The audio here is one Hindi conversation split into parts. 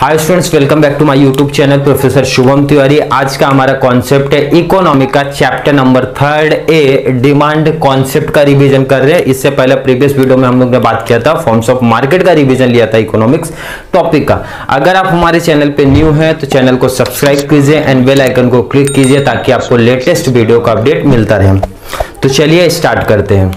Hi students, welcome back to my YouTube channel professor Shubham Tiwari. आज का हमारा कॉन्सेप्ट है इकोनॉमी का chapter number 3 A demand concept का रिवीजन कर रहे हैं। इससे पहले प्रीवियस वीडियो में हम लोग ने बात किया था फॉर्म्स ऑफ मार्केट का रिवीजन लिया था इकोनॉमिक्स टॉपिक का। अगर आप हमारे चैनल पे न्यू हैं तो चैनल को सब्सक्राइब कीजिए एंड बेल आइकन को क्लिक कीजिए ताकि आपको लेटेस्ट वीडियो का अपडेट मिलता रहे। तो चलिए स्टार्ट करते हैं।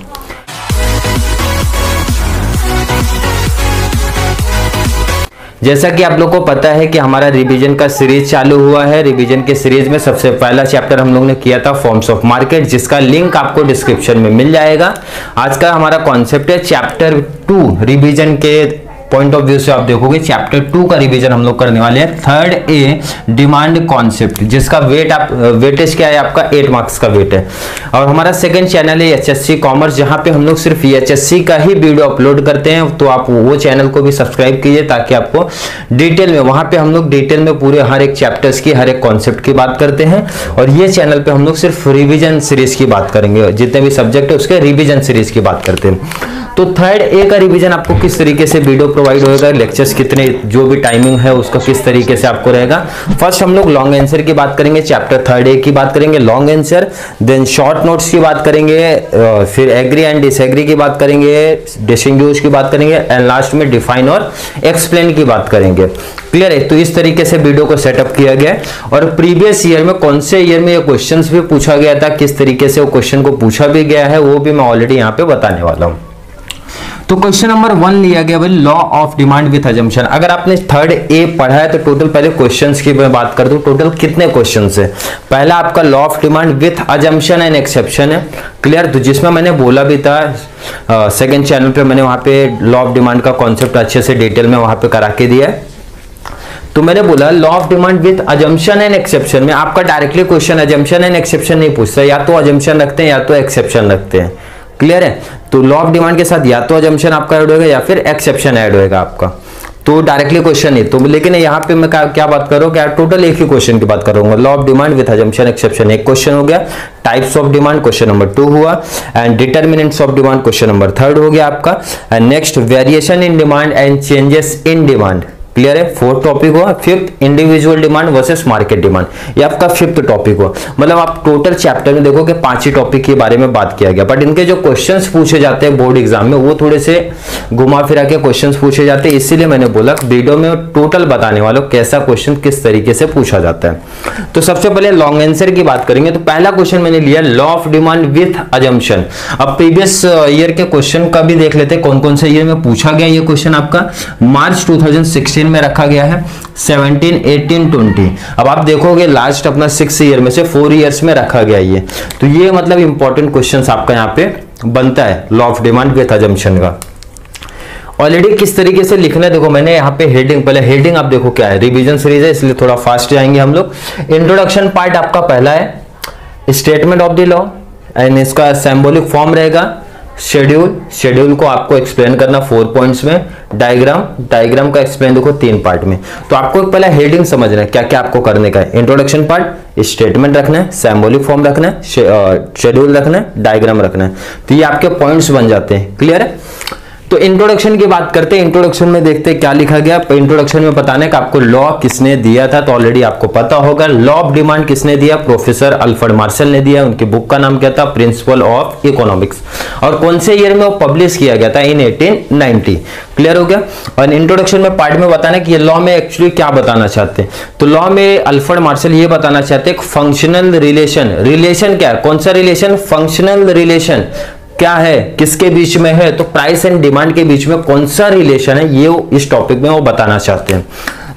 जैसा कि आप लोग को पता है कि हमारा रिवीजन का सीरीज चालू हुआ है। रिवीजन के सीरीज में सबसे पहला चैप्टर हम लोग ने किया था फॉर्म्स ऑफ मार्केट, जिसका लिंक आपको डिस्क्रिप्शन में मिल जाएगा। आज का हमारा कॉन्सेप्ट है चैप्टर 2 रिवीजन के पॉइंट ऑफ व्यू से आप देखोगे चैप्टर 2 का रिवीजन हम लोग करने वाले हैं। 3 ए डिमांड कॉन्सेप्ट, जिसका वेटेज क्या है आपका 8 मार्क्स का वेट है। और हमारा सेकंड चैनल है एचएससी कॉमर्स, जहां पे हम लोग सिर्फ एचएससी का ही वीडियो अपलोड करते हैं। तो आप वो चैनल को भी सब्सक्राइब कीजिए ताकि आपको डिटेल में, वहां पे हम लोग डिटेल में पूरे हर एक चैप्टर्स की, हर एक कॉन्सेप्ट की बात करते हैं। और ये चैनल पे हम लोग सिर्फ रिविजन सीरीज की बात करेंगे, जितने भी सब्जेक्ट है उसके रिविजन सीरीज की बात करते हैं। तो 3 ए का रिवीजन आपको किस तरीके से वीडियो प्रोवाइड होगा, लेक्चर्स कितने, जो भी टाइमिंग है उसका किस तरीके से आपको रहेगा। फर्स्ट हम लोग लॉन्ग आंसर की बात करेंगे, चैप्टर 3 ए की बात करेंगे long answer, then short notes की बात करेंगे, फिर एग्री एंड डिसएग्री की बात करेंगे, डिस्टिंग्विश की बात करेंगे एंड लास्ट में डिफाइन और एक्सप्लेन की बात करेंगे। क्लियर है? तो इस तरीके से वीडियो को सेटअप किया गया है। और प्रीवियस ईयर में कौन से ईयर में ये क्वेश्चंस भी पूछा गया था, किस तरीके से वो क्वेश्चन को पूछा भी गया है, वो भी मैं ऑलरेडी यहाँ पे बताने वाला हूँ। तो क्वेश्चन नंबर 1 लिया गया भाई, law of demand with assumption. अगर आपने 3 ए पढ़ा है तो टोटल पहले क्वेश्चंस की मैं बात कर दूं, टोटल कितने क्वेश्चंस है। पहला आपका law of demand with assumption and exception है। क्लियर? तो जिसमें मैंने बोला भी था सेकंड चैनल पे, मैंने वहां पे लॉ ऑफ डिमांड का कॉन्सेप्ट अच्छे से डिटेल में वहां पे करा के दिया है। तो मैंने बोला law of demand with assumption and exception में आपका directly question assumption and exception नहीं पूछता, या तो अजम्पशन रखते हैं या तो एक्सेप्शन रखते हैं। क्लियर है? तो लॉ ऑफ डिमांड के साथ या तो अजम्पशन आपका ऐड होगा या फिर एक्सेप्शन ऐड होगा आपका, तो डायरेक्टली क्वेश्चन नहीं। तो लेकिन यहाँ पे मैं क्या बात कर रहा हूँ, क्या टोटल एक ही क्वेश्चन की बात कर रहा हूँ। Law of demand with assumption exception एक क्वेश्चन हो गया, types of demand question number 2 हुआ, and determinants of demand question number 3 हो गया आपका, and next variation in demand and changes in demand. Clear है? 4th टॉपिक हुआ। 5th individual demand versus market demand, ये आपका 5th टॉपिक हुआ। मतलब आप टोटल चैप्टर में देखोगे 5 ही टॉपिक के बारे में बात किया गया, बट इनके जो क्वेश्चंस पूछे जाते हैं बोर्ड एग्जाम में वो थोड़े से घुमा फिरा के क्वेश्चंस पूछे जाते हैं। इसीलिए मैंने बोला वीडियो में टोटल बताने वालों कैसा क्वेश्चन किस तरीके से पूछा जाता है। तो सबसे पहले लॉन्ग आंसर की बात करेंगे। तो पहला क्वेश्चन मैंने लिया law of demand with assumption. अब प्रीवियस ईयर के क्वेश्चन का भी देख लेते हैं कौन कौन से ईयर में पूछा गया। ये क्वेश्चन आपका मार्च 2016 में रखा गया है, 17, 18, 20। अब आप देखोगे लास्ट अपना 6 ईयर में से 4 ईयर्स में रखा गया ये। तो ये मतलब इंपॉर्टेंट क्वेश्चंस आपका यहाँ पे बनता है law of demand with assumption का। ऑलरेडी किस तरीके से लिखना है देखो, मैंने यहाँ पे हेडिंग, पहले हेडिंग आप देखो क्या है, रिवीजन सीरीज है इसलिए थोड़ा फास्ट जाएंगे हम लोग। इंट्रोडक्शन पार्ट आपका पहला है, statement of the law and इसका सिंबॉलिक फॉर्म रहेगा, शेड्यूल को आपको एक्सप्लेन करना 4 पॉइंट्स में, डायग्राम का एक्सप्लेन देखो 3 पार्ट में। तो आपको पहले हेडिंग समझना है क्या क्या आपको करने का है। इंट्रोडक्शन पार्ट, स्टेटमेंट रखना है, सिंबॉलिक फॉर्म रखना है, शेड्यूल रखना है, डायग्राम रखना है। तो ये आपके पॉइंट्स बन जाते हैं। क्लियर है? तो इंट्रोडक्शन की बात करते हैं। इंट्रोडक्शन में देखते हैं क्या लिखा गया। इंट्रोडक्शन में बताने का आपको लॉ किसने दिया था तो ऑलरेडी आपको पता होगा। लॉ ऑफ डिमांड किसने दिया? प्रोफेसर अल्फ्रेड मार्शल ने दिया। उनकी बुक का नाम क्या था? Principle of economics. और कौन से ईयर में वो पब्लिश किया गया था? इन 1890। क्लियर हो गया? और इंट्रोडक्शन में पार्ट में बताना कि ये लॉ में एक्चुअली क्या बताना चाहते हैं। तो लॉ में अल्फ्रेड मार्शल ये बताना चाहते हैं फंक्शनल रिलेशन क्या है? कौन सा रिलेशन? फंक्शनल रिलेशन क्या है, किसके बीच में है? तो प्राइस एंड डिमांड के बीच में कौन सा रिलेशन है, ये इस टॉपिक में वो बताना चाहते हैं।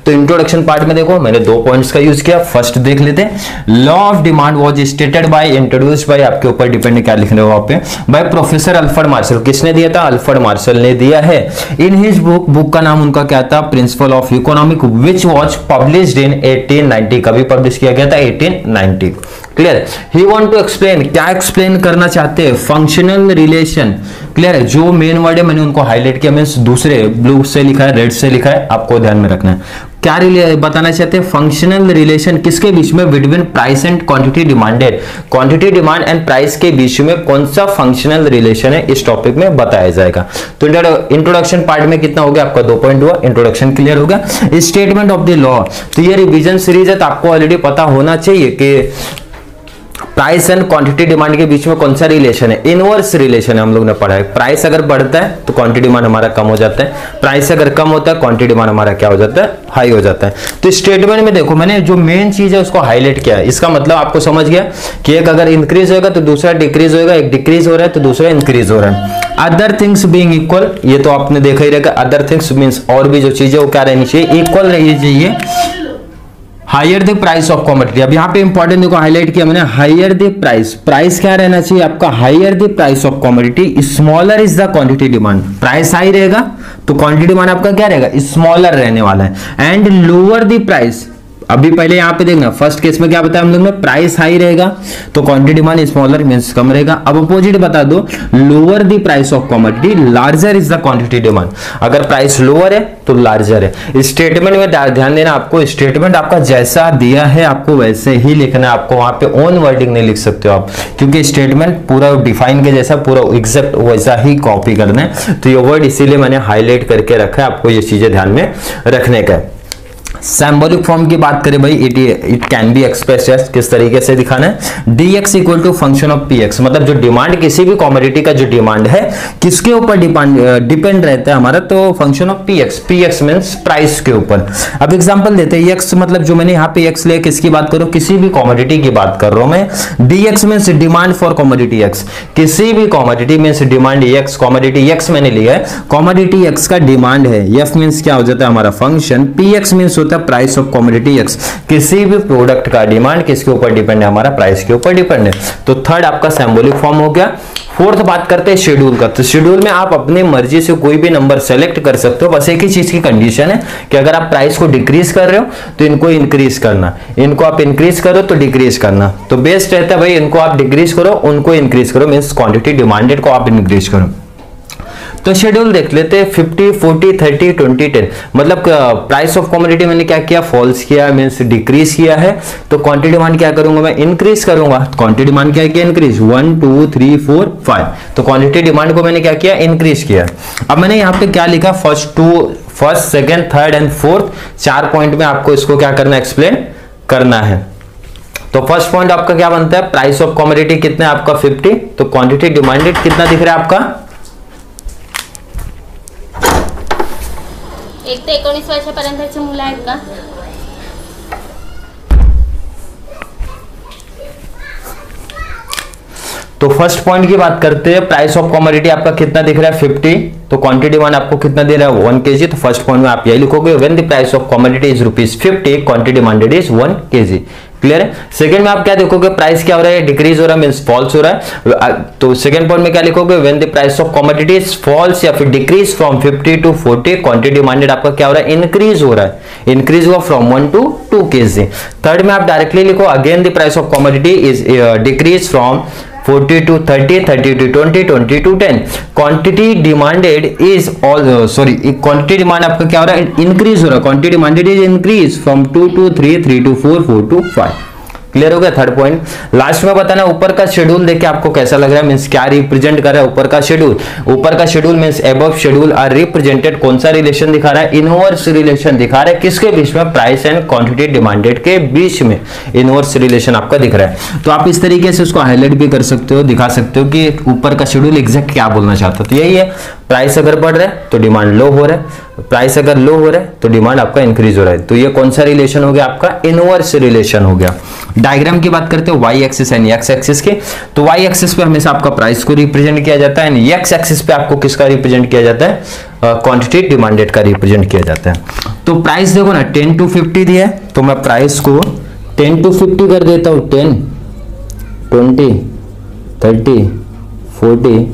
तो इंट्रोडक्शन पार्ट में देखो मैंने 2 पॉइंट्स का यूज किया। फर्स्ट देख लेते हैं, law of demand was stated by, introduced by, आपके ऊपर डिपेंड क्या लिखने वहां पे, बाय प्रोफेसर अल्फ्रेड मार्शल। किसने दिया था? अल्फ्रेड मार्शल ने दिया है। इन हिज बुक का नाम उनका क्या था? Principle of economic, which was published in 1890। कभी पब्लिश किया गया था? 1890। Clear? He want to explain, क्या एक्सप्लेन करना चाहते हैं? फंक्शनल रिलेशन, क्लियर है? जो मेन वर्ड है मैंने उनको हाईलाइट किया, मींस दूसरे ब्लू से लिखा है, रेड से लिखा है, आपको ध्यान में रखना है। क्या बताना चाहते हैं? फंक्शनल रिलेशन किसके बीच में? Between price and quantity demanded. Quantity demand and price के बीच में कौन सा फंक्शनल रिलेशन है, इस टॉपिक में बताया जाएगा। तो इंट्रोडक्शन पार्ट में कितना हो गया आपका? 2 पॉइंट हुआ, इंट्रोडक्शन क्लियर हो गया। स्टेटमेंट ऑफ द लॉ, तो ये रिवीजन सीरीज है, तो आपको ऑलरेडी पता होना चाहिए कि प्राइस एंड क्वांटिटी डिमांड के बीच में कौन सा रिलेशन है? इनवर्स रिलेशन है, हम लोग ने पढ़ा है। प्राइस अगर बढ़ता है तो क्वांटिटी डिमांड हमारा कम हो जाता है, प्राइस अगर कम होता है क्वांटिटी डिमांड हमारा क्या हो जाता है? हाई हो जाता है। तो स्टेटमेंट में देखो मैंने जो मेन चीज है उसको हाईलाइट किया है। इसका मतलब आपको समझ गया कि एक अगर इंक्रीज होगा तो दूसरा डिक्रीज होगा, एक डिक्रीज हो रहा है तो दूसरा इंक्रीज हो रहा है। अदर थिंग्स बीइंग इक्वल, ये तो आपने देखा ही रहेगा। अदर थिंग्स मींस और भी जो चीजें वो क्या रहनी चाहिए? इक्वल रहनी चाहिए। Higher the price of commodity, अब यहाँ पे इंपॉर्टेंट देखो हाईलाइट किया मैंने, हायर द प्राइस। प्राइस क्या रहना चाहिए आपका? Higher the price of commodity, smaller is the quantity demand. Price high रहेगा तो क्वांटिटी डिमांड आपका क्या रहेगा? स्मॉलर रहने वाला है। एंड लोअर द प्राइस, अभी पहले यहाँ पे देखना, फर्स्ट केस में क्या बताया हम लोग ने? प्राइस हाई रहेगा तो क्वांटिटी डिमांड स्मॉलर मींस कम रहेगा। अब अपोजिट बता दो, lower the price of commodity, larger is the quantity demand. अगर प्राइस लोअर है तो लार्जर है। स्टेटमेंट में ध्यान देना आपको, स्टेटमेंट आपका जैसा दिया है आपको वैसे ही लिखना है। आपको वहां पे ओन वर्डिंग नहीं लिख सकते हो आप, क्योंकि स्टेटमेंट पूरा डिफाइन के जैसा पूरा एग्जैक्ट वैसा ही कॉपी करना है। तो ये वर्ड इसीलिए मैंने हाईलाइट करके रखा है, आपको ये चीजें ध्यान में रखने का। सिंबॉलिक फॉर्म की बात करें भाई, it can be expressed as, किस तरीके से दिखाना है? dx equal to function of px, मतलब जो डिमांड, किसी भी कमोडिटी का जो डिमांड है किसके ऊपर डिपेंड रहता है हमारा? तो function of px। px means price के ऊपर। अब एग्जांपल देते हैं, x मतलब जो मैंने यहाँ पे x लिया, किसकी बात करो? किसी भी कमोडिटी की बात कर रहा हूं मैं। dx means demand for commodity x, किसी भी commodity means demand x, commodity x मैंने लिया है, कमोडिटी x का डिमांड है। f मींस क्या हो जाता है हमारा? Function. px means price of commodity x, किसी भी प्रोडक्ट का डिमांड किसके ऊपर डिपेंड है? हमारा प्राइस के ऊपर डिपेंड है। तो थर्ड आपका सिंबॉलिक फॉर्म हो गया। फोर्थ बात करते हैं शेड्यूल का। तो शेड्यूल में आप अपनी मर्जी से कोई भी नंबर सेलेक्ट कर सकते हो, बस एक ही चीज की कंडीशन है कि अगर आप प्राइस को डिक्रीज कर रहे हो तो इनको इंक्रीज करना, इनको आप इंक्रीज करो तो डिक्रीज करना। तो बेस्ट रहता है भाई, इनको आप डिक्रीज करो उनको इंक्रीज करो, मींस क्वांटिटी डिमांडेड को आप इंक्रीज करो। तो शेड्यूल देख लेते हैं 50, 40, 30, 20, 10, मतलब प्राइस ऑफ कमोडिटी मैंने क्या किया? फॉल्स किया, मींस डिक्रीज किया है। तो क्वांटिटी डिमांड क्या करूंगा मैं? इंक्रीज करूंगा। क्वांटिटी डिमांड क्या किया? इंक्रीज। 1, 2, 3, 4, 5, तो क्वांटिटी डिमांड को मैंने क्या किया? इंक्रीज किया। अब मैंने यहाँ पे क्या लिखा? First, second, third and fourth, 4 point में आपको इसको क्या करना? एक्सप्लेन करना है। तो फर्स्ट पॉइंट आपका क्या बनता है? प्राइस ऑफ कमोडिटी कितना है आपका? 50, तो क्वांटिटी डिमांडेड कितना दिख रहा है आपका? एक ते 19 वर्षापर्यंतचे मुलं आहेत का? तो फर्स्ट पॉइंट की बात करते हैं, प्राइस ऑफ कमोडिटी आपका कितना दिख रहा है? 50, तो क्वांटिटी डिमांड आपको कितना दे रहा है? 1 kg। तो फर्स्ट पॉइंट में आप यही लिखोगे, when the price of commodity is ₹50, quantity demanded is 1 kg। Clear है? सेकंड में आप क्या देखोगे? प्राइस क्या हो रहा है? डिक्रीज हो रहा है, मींस फॉल्स हो रहा है। तो सेकंड पॉइंट में क्या लिखोगे? When the price of commodity is falls या फिर decrease from 50 to 40, quantity demanded आपका क्या हो रहा है? इंक्रीज हो रहा है। इंक्रीज हुआ फ्रॉम 1 to 2 kg। थर्ड में आप डायरेक्टली लिखो, again the price of commodity is decrease from 40 to 30, 30 to 20, 20 to 10, quantity demanded is quantity demand आपका क्या हो रहा है? इंक्रीज हो रहा है। Quantity demanded is increase from 2 to 3, 3 to 4, 4 to 5। Clear हो गया? Third point. लास्ट में बताना ऊपर का शेड्यूल देख के आपको कैसा लग रहा है, मींस क्या रिप्रेजेंट कर रहा है ऊपर का शेड्यूल? ऊपर का schedule means above schedule are represented, कौन सा रिलेशन दिखा रहा है? इनवर्स रिलेशन दिखा रहा है। किसके बीच में? प्राइस एंड क्वांटिटी डिमांडेड के बीच में इनवर्स रिलेशन आपका दिख रहा है। तो आप इस तरीके से उसको हाईलाइट भी कर सकते हो, दिखा सकते हो कि ऊपर का शेड्यूल एग्जैक्ट क्या बोलना चाहता है। तो यही है, प्राइस अगर बढ़ रहा है तो डिमांड लो हो रहा है, प्राइस अगर लो हो रहा है तो डिमांड आपका इंक्रीज हो रहा है। तो ये कौन सा रिलेशन हो गया? आपका इनवर्स रिलेशन हो गया। डायग्राम की बात करते हैं Y axis and X axis की। तो वाई एक्सिस पे हमेशा आपका प्राइस को रिप्रेजेंट किया जाता है एंड एक्स एक्सिस पे आपको किसका रिप्रेजेंट किया जाता है? क्वांटिटी डिमांडेड का रिप्रेजेंट किया जाता है। तो प्राइस देखो ना 10 to 50 दिया है, तो मैं प्राइस को 10 to 50 कर देता हूं। 10, 20, 30, 40,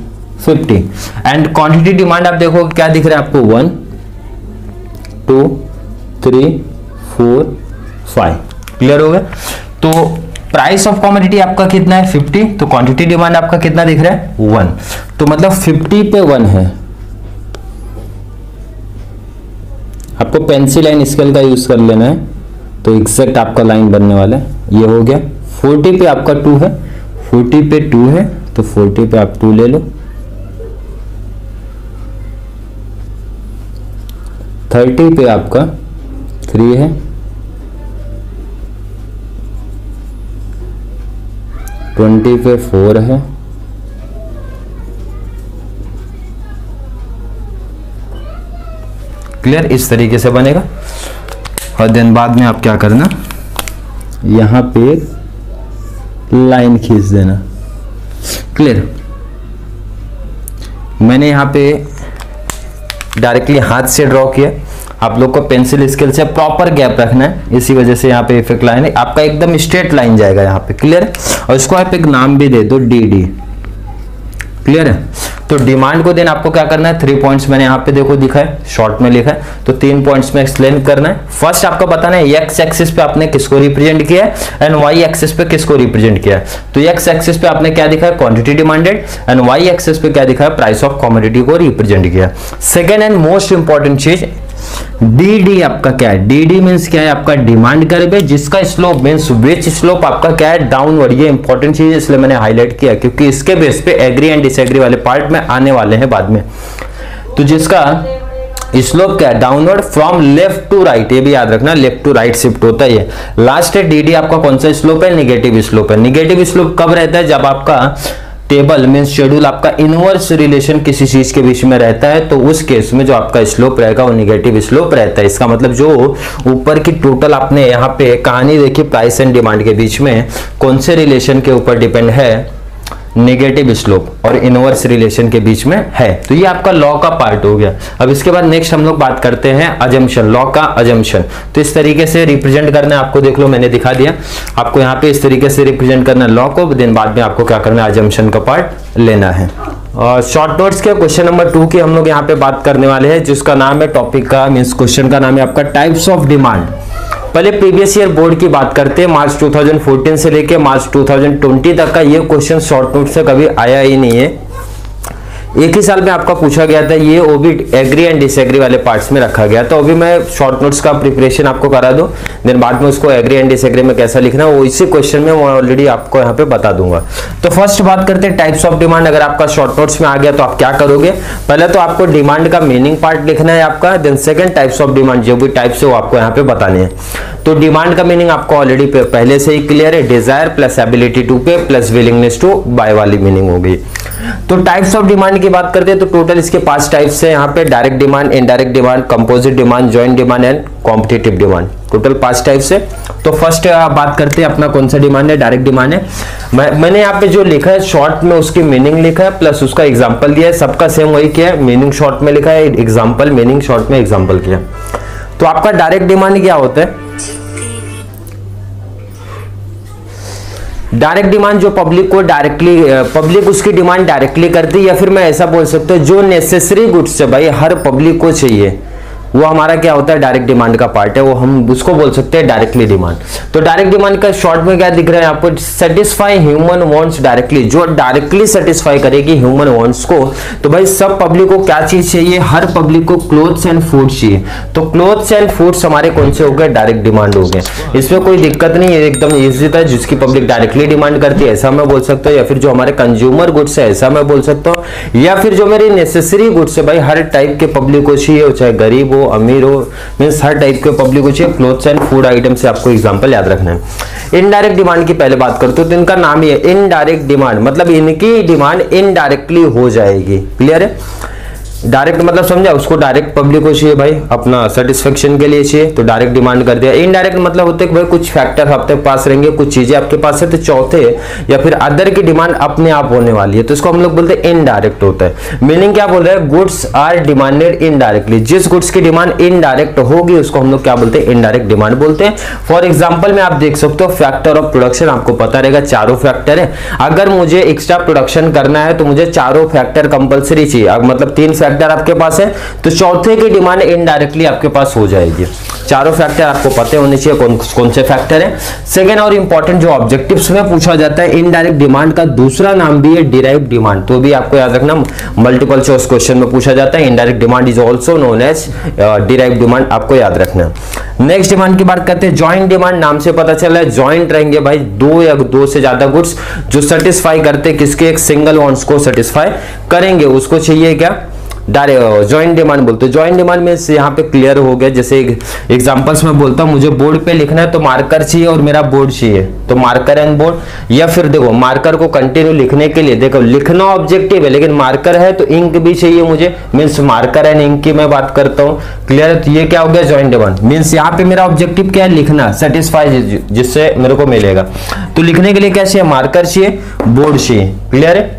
50 एंड क्वांटिटी डिमांड आप देखो क्या दिख रहा है आपको? 1, 2, 3, 4, 5। क्लियर हो गया? तो प्राइस ऑफ कमोडिटी आपका कितना है 50, तो क्वांटिटी डिमांड आपका कितना दिख रहा है 1, तो मतलब 50 पे 1 है। आपको पेंसिल लाइन स्केल का यूज कर लेना है, तो एग्जैक्ट आपका लाइन बनने वाला है। ये हो गया। 40 पे आपका 2 है, 40 पे 2 है, तो 40 पे आप 2 ले लो। 30 पे आपका 3 है, 20 पे 4 है, क्लियर। इस तरीके से बनेगा। और देन बाद में आप क्या करना, यहां पे लाइन खींच देना, क्लियर। मैंने यहां पे डायरेक्टली हाथ से ड्रॉ किया, आप लोग को पेंसिल स्केल से प्रॉपर गैप रखना है, इसी वजह से यहाँ पे इफेक्ट लाइन है आपका एकदम स्ट्रेट लाइन जाएगा यहाँ पे, क्लियर है। और इसको आप एक नाम भी दे दो डी, क्लियर है। तो डिमांड को देन आपको क्या करना है, 3 पॉइंट्स मैंने यहाँ पे देखो दिखा है, शॉर्ट में लिखा है, तो 3 पॉइंट्स में एक्सप्लेन करना है। फर्स्ट आपको बताना है एक्स एक्सिस पे आपने किसको रिप्रेजेंट किया है एंड वाई एक्सिस पे किसको रिप्रेजेंट किया है। तो एक्स एक्सिस पे आपने क्या दिखा है, quantity demanded, and Y axis पे क्या दिखा है, प्राइस ऑफ कमोडिटी को रिप्रेजेंट किया। सेकेंड एंड मोस्ट इंपॉर्टेंट चीज डी आपका क्या है, डी मींस क्या है, आपका डिमांड कर्व है जिसका स्लोप मींस विच स्लोप आपका क्या है, डाउनवर्ड। ये इंपॉर्टेंट चीज है इसलिए मैंने हाईलाइट किया, क्योंकि इसके बेस पे एग्री एंड डिसएग्री वाले पार्ट में आने वाले हैं बाद में। तो जिसका स्लोप क्या है, downward from left to right, ये भी याद रखना, लेफ्ट टू राइट शिफ्ट होता है ये। लास्ट है डी आपका कौन सा स्लोप है, निगेटिव स्लोप है। निगेटिव स्लोप कब रहता है, जब आपका टेबल मींस शेड्यूल आपका इनवर्स रिलेशन किसी चीज के बीच में रहता है, तो उस केस में जो आपका स्लोप रहेगा वो निगेटिव स्लोप रहता है। इसका मतलब जो ऊपर की टोटल आपने यहाँ पे कहानी देखी प्राइस एंड डिमांड के बीच में कौन से रिलेशन के ऊपर डिपेंड है, नेगेटिव स्लोप और इनवर्स रिलेशन के बीच में है। तो ये आपका लॉ का पार्ट हो गया। अब इसके बाद नेक्स्ट हम लोग बात करते हैं अजम्पशन, लॉ का अजम्पशन। तो इस तरीके से रिप्रेजेंट करना है आपको, देख लो मैंने दिखा दिया आपको यहाँ पे, इस तरीके से रिप्रेजेंट करना है लॉ को, दिन बाद में आपको क्या करना है, अजम्पशन का पार्ट लेना है। और शॉर्ट नोट्स के क्वेश्चन नंबर 2 की हम लोग यहाँ पे बात करने वाले हैं, जिसका नाम है, टॉपिक का मीन्स क्वेश्चन का नाम है आपका टाइप्स ऑफ डिमांड। पहले प्रीवियस ईयर बोर्ड की बात करते हैं, मार्च 2014 से लेके मार्च 2020 तक का ये क्वेश्चन शॉर्ट नोट से कभी आया ही नहीं है। एक ही साल में आपका पूछा गया था, ये वो भी एग्री एंड डिसएग्री वाले पार्ट्स में रखा गया। तो अभी मैं शॉर्ट नोट्स का प्रिपरेशन आपको करा दूं, देन बाद में उसको एग्री एंड डिसएग्री में कैसा लिखना है वो इसी क्वेश्चन में मैं ऑलरेडी आपको यहाँ पे बता दूंगा। तो फर्स्ट बात करते हैं टाइप्स ऑफ डिमांड। अगर आपका शॉर्ट नोट्स में आ गया तो आप क्या करोगे, पहले तो आपको डिमांड का मीनिंग पार्ट लिखना है आपका, then second types of demand जो भी टाइप्स है वो आपको यहाँ पे बताने हैं। तो डिमांड का मीनिंग आपको ऑलरेडी पहले से ही क्लियर है, Dzire plus ability to pay plus willingness to bye वाली मीनिंग होगी। तो टाइप्स ऑफ डिमांड की बात करते हैं तो टोटल इसके 5 टाइप्स हैं यहाँ पे, direct demand, indirect demand, composite demand, joint demand and competitive demand. Total 5 types है। तो फर्स्ट बात करते हैं अपना कौन सा डिमांड है, डायरेक्ट डिमांड है। मैंने यहाँ पे जो लिखा है शॉर्ट में उसकी मीनिंग लिखा है प्लस उसका एग्जांपल दिया है, सबका सेम वही किया है, मीनिंग शॉर्ट में लिखा है, एग्जांपल मीनिंग शॉर्ट में एग्जांपल किया। तो आपका डायरेक्ट डिमांड क्या होता है, डायरेक्ट डिमांड जो पब्लिक को डायरेक्टली पब्लिक उसकी डिमांड डायरेक्टली करती है, या फिर मैं ऐसा बोल सकता हूँ जो नेसेसरी गुड्स है भाई हर पब्लिक को चाहिए, वो हमारा क्या होता है, डायरेक्ट डिमांड का पार्ट है, वो हम उसको बोल सकते हैं डायरेक्टली डिमांड। तो डायरेक्ट डिमांड का शॉर्ट में क्या दिख रहा है आपको, सेटिस्फाई ह्यूमन वांट्स डायरेक्टली, जो डायरेक्टली सेटिस्फाई करेगी ह्यूमन वांट्स को। तो भाई सब पब्लिक को क्या चीज चाहिए, हर पब्लिक को क्लोथ्स एंड फूड चाहिए। तो क्लोथ्स एंड फूड्स हमारे कौन से हो गए, डायरेक्ट डिमांड हो गए। इसमें कोई दिक्कत नहीं है, एकदम ईजी था, जिसकी पब्लिक डायरेक्टली डिमांड करती है ऐसा मैं बोल सकता हूँ, या फिर जो हमारे कंज्यूमर गुड्स है ऐसा मैं बोल सकता हूँ, या फिर जो मेरी नेसेसरी गुड्स है भाई हर टाइप के पब्लिक को चाहिए, चाहे गरीब हो अमीर हो, मींस हर टाइप के पब्लिक को चाहिए। क्लोथ्स एंड फूड आइटम से आपको एग्जांपल याद रखना है। इनडायरेक्ट डिमांड की पहले बात करते हो तो इनका नाम ही है इनडायरेक्ट डिमांड, मतलब इनकी डिमांड इनडायरेक्टली हो जाएगी। क्लियर है, डायरेक्ट मतलब समझा, उसको डायरेक्ट पब्लिक को चाहिए भाई अपना सेटिस्फेक्शन के लिए चाहिए, तो डायरेक्ट डिमांड कर दिया। इनडायरेक्ट मतलब होते हैं कि भाई कुछ फैक्टर आपके पास रहेंगे, कुछ चीजें आपके पास है, तो चौथे या फिर अदर की डिमांड अपने आप होने वाली है, तो इसको हम लोग बोलते हैं इनडायरेक्ट होता है। मीनिंग क्या बोल रहे हैं, गुड्स आर डिमांडेड इनडायरेक्टली, जिस गुड्स की डिमांड इनडायरेक्ट होगी उसको हम लोग क्या बोलते हैं, इनडायरेक्ट डिमांड बोलते हैं। फॉर एग्जाम्पल में आप देख सकते हो फैक्टर ऑफ प्रोडक्शन, आपको पता रहेगा चारों फैक्टर है। अगर मुझे एक्स्ट्रा प्रोडक्शन करना है तो मुझे चारों फैक्टर कंपलसरी चाहिए, मतलब 3 फैक्टर आपके पास है, तो चौथे की डिमांड इनडायरेक्टली आपके पास हो जाएगी। चारों फैक्टर आपको पता होने चाहिए कौन से फैक्टर है। सेकेंड और इंपॉर्टेंट जो ऑब्जेक्टिव्स में पूछा जाता है, इनडायरेक्ट डिमांड का दूसरा नाम भी है डिराइव डिमांड, तो भी आपको याद रखना, मल्टीपल चॉइस क्वेश्चन में पूछा जाता है। Indirect demand is also known as derive demand, आपको याद रखना। नेक्स्ट डिमांड की बात करते हैं, जॉइंट डिमांड। नाम से पता चला है जॉइंट रहेंगे भाई, दो या दो से ज्यादा गुड्स जो सेटिस्फाई करते किसके, एक सिंगल वांट्स को सेटिस्फाई करेंगे, उसको चाहिए क्या, डायरेक्ट जॉइंट डिमांड बोलते हैं। जॉइंट डिमांड में यहाँ पे क्लियर हो गया, जैसे एग्जांपल्स में बोलता हूँ, मुझे बोर्ड पे लिखना है तो मार्कर चाहिए और मेरा बोर्ड चाहिए, तो मार्कर एंड बोर्ड। या फिर देखो मार्कर को कंटिन्यू लिखने के लिए, देखो लिखना ऑब्जेक्टिव है लेकिन मार्कर है तो इंक भी चाहिए मुझे, मीन्स मार्कर एंड इंक की मैं बात करता हूँ। क्लियर है, तो ये क्या हो गया जॉइंट डिमांड। मीन्स यहाँ पे मेरा ऑब्जेक्टिव क्या है, लिखना, सेटिस्फाई जिससे मेरे को मिलेगा। तो लिखने के लिए क्या चाहिए, मार्कर चाहिए, बोर्ड चाहिए। क्लियर है,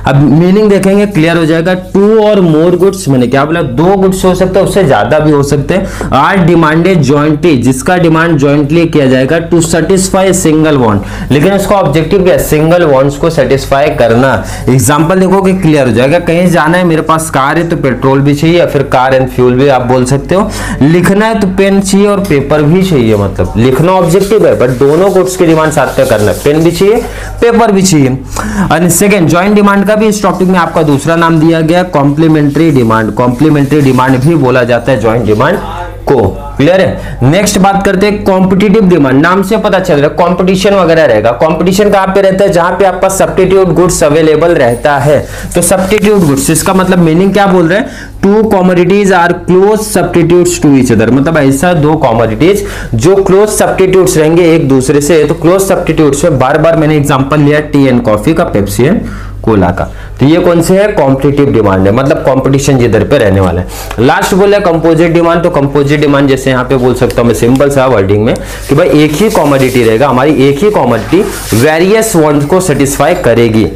अब मीनिंग देखेंगे क्लियर हो जाएगा। टू और मोर गुड्स, मैंने क्या बोला, दो गुड्स हो सकते हैं, उससे ज्यादा भी हो सकते हैं, आर डिमांडेड जॉइंटली, जिसका डिमांड जॉइंटली किया जाएगा, टू सेटिस्फाई सिंगल वांट, लेकिन उसका ऑब्जेक्टिव क्या है, सिंगल वांट्स को सेटिस्फाई करना। एग्जांपल देखोगे क्लियर हो जाएगा। कहीं जाना है, मेरे पास कार है तो पेट्रोल भी चाहिए, या फिर कार एंड फ्यूल भी आप बोल सकते हो। लिखना है तो पेन चाहिए और पेपर भी चाहिए, मतलब लिखना ऑब्जेक्टिव है बट दोनों गुड्स की डिमांड साथ में करना है, पेन भी चाहिए पेपर भी चाहिए। और सेकेंड जॉइंट डिमांड का भी इस टॉपिक में आपका दूसरा नाम दिया गया कॉम्प्लीमेंट्री डिमांड। कॉम्प्लीमेंट्री डिमांड भी बोला जाता है जॉइंट डिमांड को। क्लियर है, नेक्स्ट बात करते हैं कॉम्पिटिटिव डिमांड। नाम से पता चल रहा है कंपटीशन वगैरह रहेगा। कंपटीशन कहां पे रहता है, जहां पे आपका सब्स्टिट्यूट गुड्स अवेलेबल रहता है। तो सब्स्टिट्यूट गुड्स, इसका मतलब मीनिंग क्या बोल रहे हैं, two commodities are close substitutes to each other, मतलब ऐसा दो कमोडिटीज जो क्लोज सब्स्टिट्यूट्स रहेंगे एक दूसरे से। तो क्लोज सब्स्टिट्यूट्स में बार बार मैंने एग्जांपल लिया टी एंड कॉफी का, पेप्सी एंड कोला का। तो ये कौन से है, कॉम्पिटिटिव डिमांड है, मतलब कंपटीशन जिधर पे रहने वाला है। लास्ट बोला कंपोजिट डिमांड। तो कंपोजिट डिमांड जैसे यहाँ पे बोल सकता हूँ मैं सिंपल सा वर्डिंग में कि भाई एक ही कमोडिटी रहेगा, हमारी एक ही कमोडिटी वेरियस वांट्स को सेटिस्फाई करेगी।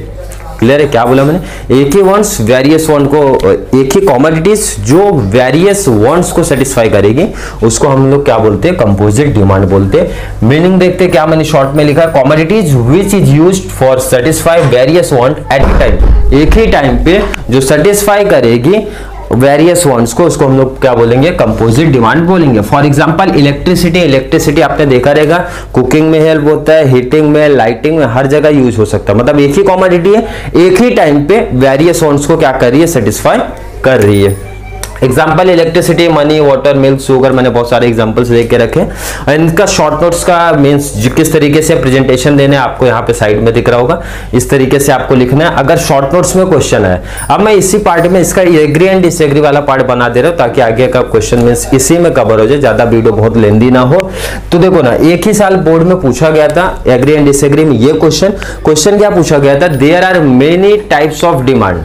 क्लियर है, क्या बोला मैंने, एक ही वांट्स वेरियस वांट को, एक ही कमोडिटीज जो वेरियस वांट्स को सेटिस्फाई करेगी, उसको हम लोग क्या बोलते हैं, कंपोजिट डिमांड बोलते हैं। मीनिंग देखते हैं, क्या मैंने शॉर्ट में लिखा, commodities which is used for satisfy various want at a time, एक ही टाइम पे जो सेटिस्फाई करेगी वेरियस वांट्स को, उसको हम लोग क्या बोलेंगे, कंपोजिट डिमांड बोलेंगे। For example electricity. इलेक्ट्रिसिटी आपने देखा रहेगा कुकिंग में हेल्प होता है, हीटिंग में, लाइटिंग में, हर जगह यूज हो सकता है। मतलब एक ही कमोडिटी है, एक ही टाइम पे वेरियस वांट्स को क्या कर रही है, सेटिस्फाई कर रही है। Example electricity, money, water, milk, sugar, मैंने बहुत सारे एग्जांपल्स लेके रखे। और इनका शॉर्ट नोट्स का मींस किस तरीके से प्रेजेंटेशन देने आपको यहाँ पे साइड में दिख रहा होगा, इस तरीके से आपको लिखना है अगर शॉर्ट नोट्स में क्वेश्चन है। अब मैं इसी पार्ट में इसका एग्री एंड डिसएग्री वाला पार्ट बना दे रहा हूँ ताकि आगे का क्वेश्चन मींस इसी में कवर हो जाए, ज्यादा वीडियो बहुत लेंदी ना हो। तो देखो ना, एक ही साल बोर्ड में पूछा गया था एग्री एंड डिसएग्री में ये क्वेश्चन क्या पूछा गया था, there are many types of demand,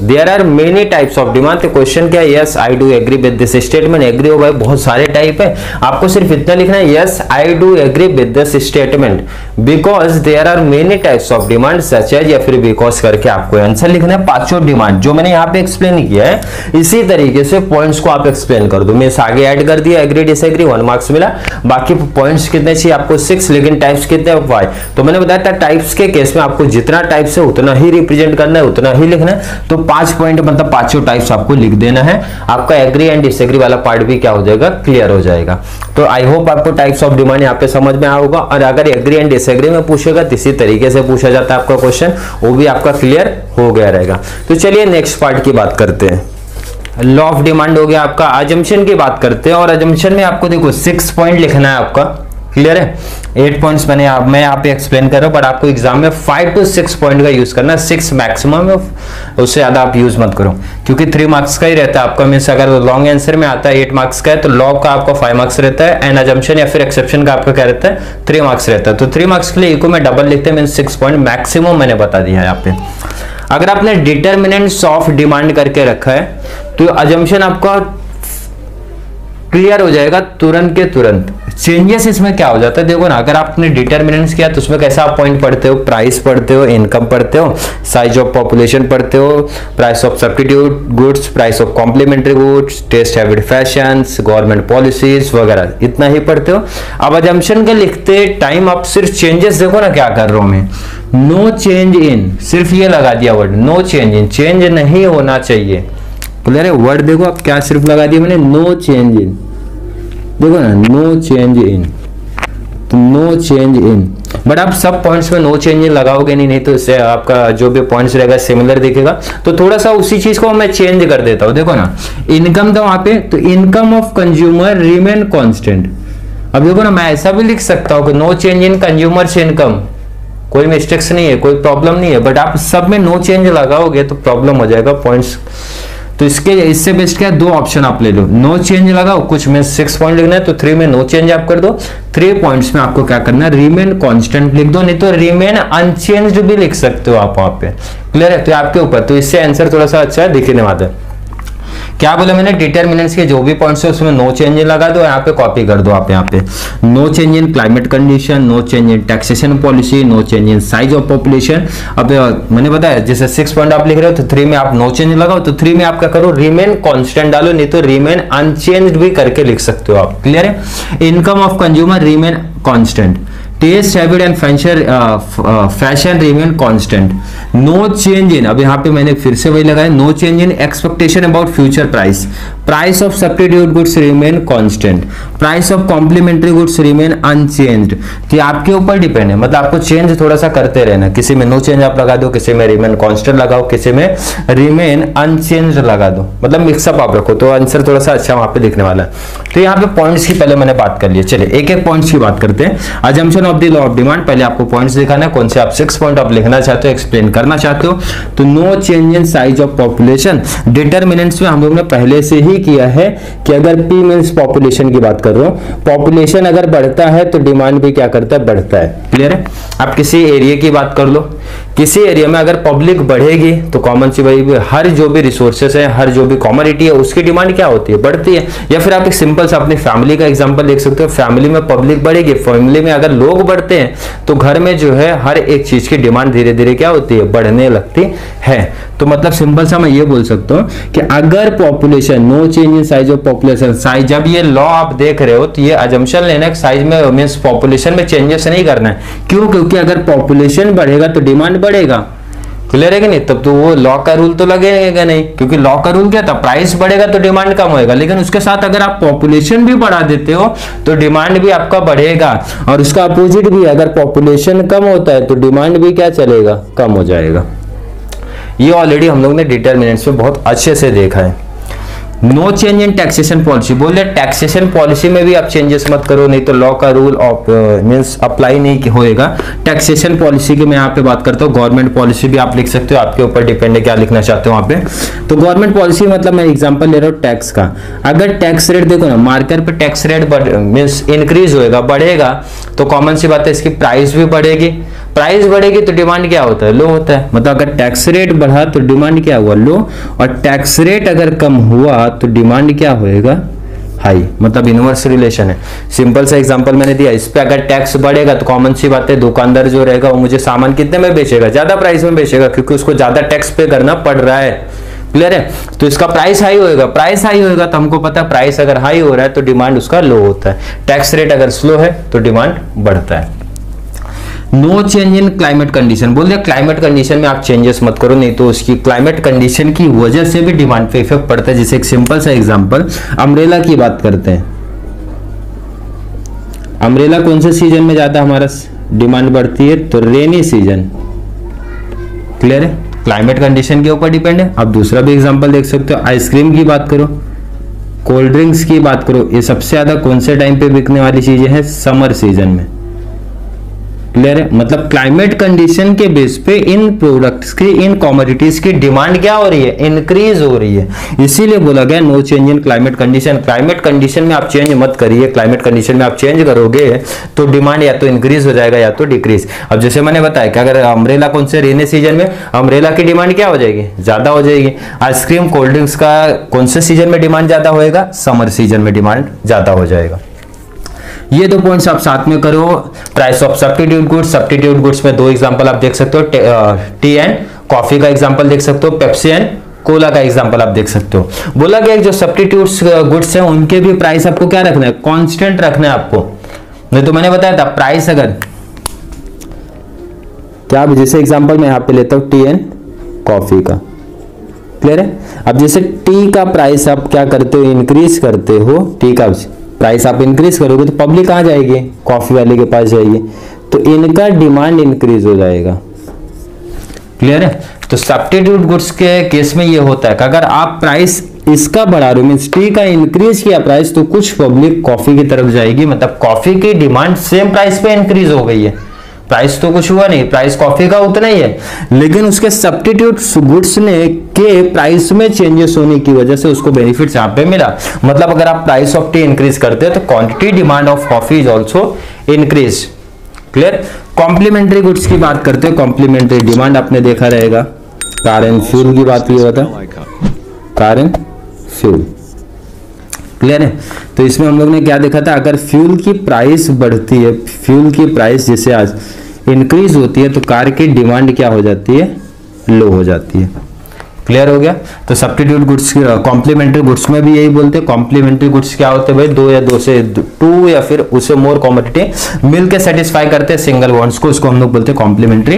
there are many types of demand. तो क्वेश्चन क्या है, yes I do agree with this statement. Agree हो भाई, बहुत सारे टाइप है, आपको सिर्फ इतना लिखना है, yes I do agree with this statement because there are many types of demand such as, या फिर बिकॉज करके आपको आंसर लिखना है। पांचों डिमांड जो मैंने यहाँ पे एक्सप्लेन किया है, इसी तरीके से पॉइंट्स को आप एक्सप्लेन कर दो। मैं आगे ऐड कर दिया, एग्री डिसएग्री 1 मार्क्स मिला। बाकी पॉइंट्स कितने चाहिए आपको, 6, लेकिन टाइप्स कितने, 5। तो मैंने बताया था टाइप्स के केस में आपको जितना टाइप्स है उतना ही रिप्रेजेंट करना है, उतना ही लिखना है। तो 5 पॉइंट मतलब पांचों टाइप्स आपको लिख देना है। आपका एग्री एंड डिसएग्री वाला पार्ट भी क्या हो जाएगा, क्लियर हो जाएगा। तो आई होप आपको टाइप्स ऑफ डिमांड यहाँ पे समझ में आया होगा। और अगर एग्री एंड डिसएग्री में पूछेगा तो इसी तरीके से पूछा जाता है आपका क्वेश्चन, वो भी आपका क्लियर हो गया रहेगा। तो चलिए नेक्स्ट पार्ट की बात करते हैं। लॉ ऑफ डिमांड हो गया आपका। अजम्पशन की बात करते हैं, और अजम्पशन में आपको देखो 6 पॉइंट लिखना है आपका। क्लियर है, 8 पॉइंट्स मैं यहाँ पे एक्सप्लेन कर रहा हूँ, बट आपको एग्जाम में 5 to 6 पॉइंट का यूज करना है, 6 मैक्सिमम है, उससे ज्यादा आप यूज मत करो क्योंकि 3 मार्क्स का ही रहता है आपका। मीन्स अगर लॉन्ग आंसर में आता है 8 मार्क्स का है तो लॉ का आपका 5 मार्क्स रहता है, एंड अजम्पशन या फिर एक्सेप्शन का आपका क्या रहता है, 3 मार्क्स रहता है। तो 3 मार्क्स के लिए इको में डबल लिखते हैं, मीन्स 6 पॉइंट मैक्सिमम मैंने बता दिया है यहाँ पे। अगर आपने डिटर्मिनेंट्स ऑफ डिमांड करके रखा है तो अजम्पशन आपका क्लियर हो जाएगा तुरंत के तुरंत। चेंजेस इसमें क्या हो जाता है, देखो ना, अगर आपने डिटर्मिनेंट्स किया तो उसमें कैसा आप पॉइंट पढ़ते हो, प्राइस पढ़ते हो, इनकम पढ़ते हो, साइज ऑफ पॉपुलेशन पढ़ते हो, price of substitute goods, price of complementary goods, taste habit fashions, government policies वगैरह, इतना ही पढ़ते हो। अब अजम्पशन के लिखते टाइम आप सिर्फ चेंजेस देखो ना क्या कर रहा हूं मैं, नो चेंज इन, सिर्फ ये लगा दिया word no change in, change नहीं होना चाहिए। क्लियर है? वर्ड देखो आप क्या सिर्फ लगा दिया मैंने, नो चेंज इन, देखो ना नो चेंज इन, तो नो चेंज इन। बट आप सब पॉइंट्स में नो चेंज इन लगाओगे नहीं तो इससे आपका जो भी पॉइंट्स रहेगा सिमिलर दिखेगा। तो थोड़ा सा उसी चीज को मैं चेंज कर देता हूं। देखो ना इनकम था वहां पे, तो income of consumer remain constant. अब देखो ना मैं ऐसा भी लिख सकता हूं कि no change in consumers income, कोई मिस्टेक्स नहीं है, कोई प्रॉब्लम नहीं है। बट आप सब में नो चेंज लगाओगे तो प्रॉब्लम हो जाएगा पॉइंट्स। तो इससे बेस्ट क्या है, दो ऑप्शन आप ले लो, नो चेंज लगाओ, कुछ में 6 पॉइंट लिखना है तो 3 में नो चेंज आप कर दो, 3 पॉइंट्स में आपको क्या करना है, रिमेन कांस्टेंट लिख दो, नहीं तो रिमेन अनचेंज्ड भी लिख सकते हो आप वहां पे। क्लियर है? तो आपके ऊपर, तो इससे आंसर थोड़ा सा अच्छा दिखने वाला है। क्या बोला मैंने, डिटरमिनेंट्स के जो भी पॉइंट्स है उसमें नो चेंज इन लगा दो, यहाँ पे कॉपी कर दो आप, यहाँ पे no change in climate condition, no change in taxation policy, no change in size of population. अब मैंने बताया जैसे 6 पॉइंट आप लिख रहे हो तो 3 में आप नो चेंज लगाओ, तो 3 में आप क्या करो, रिमेन कांस्टेंट डालो, नहीं तो रिमेन अनचेंज्ड भी करके लिख सकते हो आप। क्लियर है? Income of consumer remain constant, taste habit and fashion remain constant, no change in, अब यहाँ पे मैंने फिर से वही लगाया, no change in expectation about future price, price of substitute goods remain constant, price of complementary goods remain unchanged. तो आपके ऊपर डिपेंड है, मतलब आपको चेंज थोड़ा सा करते रहना, किसी में नो चेंज आप लगा दो, किसी में रिमेन कांस्टेंट लगाओ, किसी में रिमेन अनचेंज्ड लगा दो, मतलब मिक्सअप आप रखो, तो आंसर थोड़ा सा अच्छा वहां पे दिखने वाला है। तो यहाँ पे पॉइंट्स की पहले मैंने बात कर ली, चलिए एक एक पॉइंट्स की बात करते हैं। Assumption of the law of demand, पहले आपको पॉइंट्स दिखाना है, कौन से आप 6 पॉइंट आप लिखना चाहते हो, एक्सप्लेन करना चाहते हो। तो no change in size of population, determinants में हम लोग ने पहले से ही किया है कि अगर P मींस पॉपुलेशन की बात कर रहा हूं, पॉपुलेशन अगर बढ़ता है तो डिमांड भी क्या करता है, बढ़ता है। क्लियर है? आप किसी एरिया की बात कर लो, किसी एरिया में अगर पब्लिक बढ़ेगी तो कॉमन सी भाई हर जो भी रिसोर्सेस है, हर जो भी कमोडिटी है उसकी डिमांड क्या होती है, बढ़ती है। या फिर आप एक सिंपल सा अपनी फैमिली का एग्जांपल देख सकते हो, फैमिली में पब्लिक बढ़ेगी, फैमिली में अगर लोग बढ़ते हैं तो घर में जो है हर एक चीज की डिमांड धीरे धीरे क्या होती है, बढ़ने लगती है। तो मतलब सिंपल सा मैं ये बोल सकता हूं कि अगर population, no change in size of population, size, जब ये लॉ आप देख रहे हो तो ये अजम्पशन लेना है साइज में मींस पॉपुलेशन में चेंजेस नहीं करना है। क्यों? क्योंकि अगर पॉपुलेशन बढ़ेगा तो डिमांड बढ़ेगा। क्लियर है कि नहीं? तब तो वो लॉ का रूल तो लगेगा नहीं, क्योंकि लॉ का रूल क्या था, प्राइस बढ़ेगा तो डिमांड कम होएगा। लेकिन उसके साथ अगर आप पॉपुलेशन भी बढ़ा देते हो तो डिमांड भी आपका बढ़ेगा, और उसका अपोजिट भी, अगर पॉपुलेशन कम होता है तो डिमांड भी क्या चलेगा, कम हो जाएगा। ये ऑलरेडी हम लोग ने डिटरमिनेंट्स में बहुत अच्छे से देखा है। No change in taxation policy, बोले टैक्सेशन पॉलिसी में भी आप चेंजेस मत करो, नहीं तो लॉ का रूल ऑफ मींस अप्लाई नहीं होएगा। टैक्सेशन पॉलिसी की मैं यहाँ पे बात करता हूँ, गवर्नमेंट पॉलिसी भी आप लिख सकते हो, आपके ऊपर डिपेंड है क्या लिखना चाहते हो वहां पे। तो गवर्नमेंट पॉलिसी मतलब मैं एग्जांपल ले रहा हूँ टैक्स का। अगर टैक्स रेट देखो ना, मार्केट पे टैक्स रेट मींस इंक्रीज होएगा, बढ़ेगा, तो कॉमन सी बात है इसकी प्राइस भी बढ़ेगी, प्राइस बढ़ेगी तो डिमांड क्या होता है, लो होता है। मतलब अगर टैक्स रेट बढ़ा तो डिमांड क्या हुआ, लो, और टैक्स रेट अगर कम हुआ तो डिमांड क्या होएगा, हाई। मतलब इनवर्स रिलेशन है। सिंपल सा एग्जांपल मैंने दिया, इस पे अगर टैक्स बढ़ेगा तो कॉमन सी बात है दुकानदार जो रहेगा वो मुझे सामान कितने में बेचेगा, ज्यादा प्राइस में बेचेगा, क्योंकि उसको ज्यादा टैक्स पे करना पड़ रहा है। क्लियर है? तो इसका प्राइस हाई होएगा, प्राइस हाई होएगा तो हमको पता है प्राइस अगर हाई हो रहा है तो डिमांड उसका लो होता है, टैक्स रेट अगर स्लो है तो डिमांड बढ़ता है। No change in climate condition, बोल दिया क्लाइमेट कंडीशन में आप चेंजेस मत करो, नहीं तो उसकी क्लाइमेट कंडीशन की वजह से भी डिमांड पे इफेक्ट पड़ता है। जैसे एक सिंपल सा एग्जांपल, अम्ब्रेला की बात करते हैं। अम्ब्रेला कौन से सीजन में ज्यादा हमारा डिमांड बढ़ती है, तो रेनी सीजन। क्लियर है? क्लाइमेट कंडीशन के ऊपर डिपेंड है। अब दूसरा भी एग्जांपल देख सकते हो, आइसक्रीम की बात करो, कोल्ड ड्रिंक्स की बात करो, ये सबसे ज्यादा कौन से टाइम पे बिकने वाली चीजें हैं, समर सीजन में। क्लियर है? मतलब क्लाइमेट कंडीशन के बेस पे इन प्रोडक्ट्स की, इन कमोडिटीज की डिमांड क्या हो रही है, इंक्रीज हो रही है। इसीलिए बोला गया no change in climate condition. Climate condition में आप चेंज मत करिए, क्लाइमेट कंडीशन में आप चेंज करोगे तो डिमांड या तो इंक्रीज हो जाएगा या तो डिक्रीज। अब जैसे मैंने बताया कि अगर अम्ब्रेला कौन से रेनी सीजन में, अम्ब्रेला की डिमांड क्या हो जाएगी, ज्यादा हो जाएगी। आइसक्रीम, कोल्ड ड्रिंक्स का कौन से सीजन में डिमांड ज्यादा होएगा, समर सीजन में डिमांड ज्यादा हो जाएगा। ये दो पॉइंट्स आप साथ में करो। Price of substitute goods, substitute goods में दो एग्जांपल आप देख सकते हो, टी एंड कॉफी का एग्जांपल देख सकते हो, पेप्सी एंड कोला का एग्जांपल आप देख सकते हो। बोला गया जो सब्स्टिट्यूट गुड्स हैं उनके भी प्राइस आपको क्या रखना है, कांस्टेंट रखना है आपको। नहीं तो मैंने बताया था प्राइस अगर क्या, अब जैसे एग्जांपल मैं यहाँ पे लेता हूँ टी एंड कॉफी का, क्लियर है। अब जैसे टी का प्राइस आप क्या करते हो, इंक्रीज करते हो, टी का प्राइस आप इंक्रीज करोगे तो पब्लिक कहाँ जाएगी, कॉफी वाले के पास जाएगी, तो इनका डिमांड इंक्रीज हो जाएगा, क्लियर है। तो सब्स्टिट्यूट गुड्स के केस में ये होता है कि अगर आप प्राइस इसका बढ़ा रहे हो, मींस टी का इंक्रीज किया प्राइस, तो कुछ पब्लिक कॉफी की तरफ जाएगी, मतलब कॉफी की डिमांड सेम प्राइस पे इंक्रीज हो गई है, प्राइस तो कुछ हुआ नहीं, प्राइस कॉफी का उतना ही है, लेकिन उसके सब्स्टिट्यूट गुड्स ने के प्राइस में चेंजेस होने की वजह से उसको बेनिफिट यहाँ पे मिला। मतलब अगर आप प्राइस ऑफ टी इंक्रीज करते हो तो quantity demand of coffee is also increase, clear. Complementary goods की बात करते हो, कॉम्प्लीमेंट्री डिमांड आपने देखा रहेगा, कार एंड फ्यूल की बात हुई था, कार एंड फ्यूल, क्लियर है। तो इसमें हम लोग ने क्या देखा था, अगर फ्यूल की प्राइस बढ़ती है, फ्यूल की प्राइस जैसे आज इंक्रीज होती है तो कार की डिमांड क्या हो जाती है, लो हो जाती है, क्लियर हो गया। तो सब्स्टिट्यूट गुड्स, कॉम्प्लीमेंट्री गुड्स में भी यही बोलते हैं। कॉम्प्लीमेंट्री गुड्स क्या होते हैं भाई, दो या दो से टू या फिर उससे मोर कमोडिटी मिलके सेटिस्फाई करते हैं सिंगल वांट्स को, उसको हम लोग बोलते हैं कॉम्प्लीमेंट्री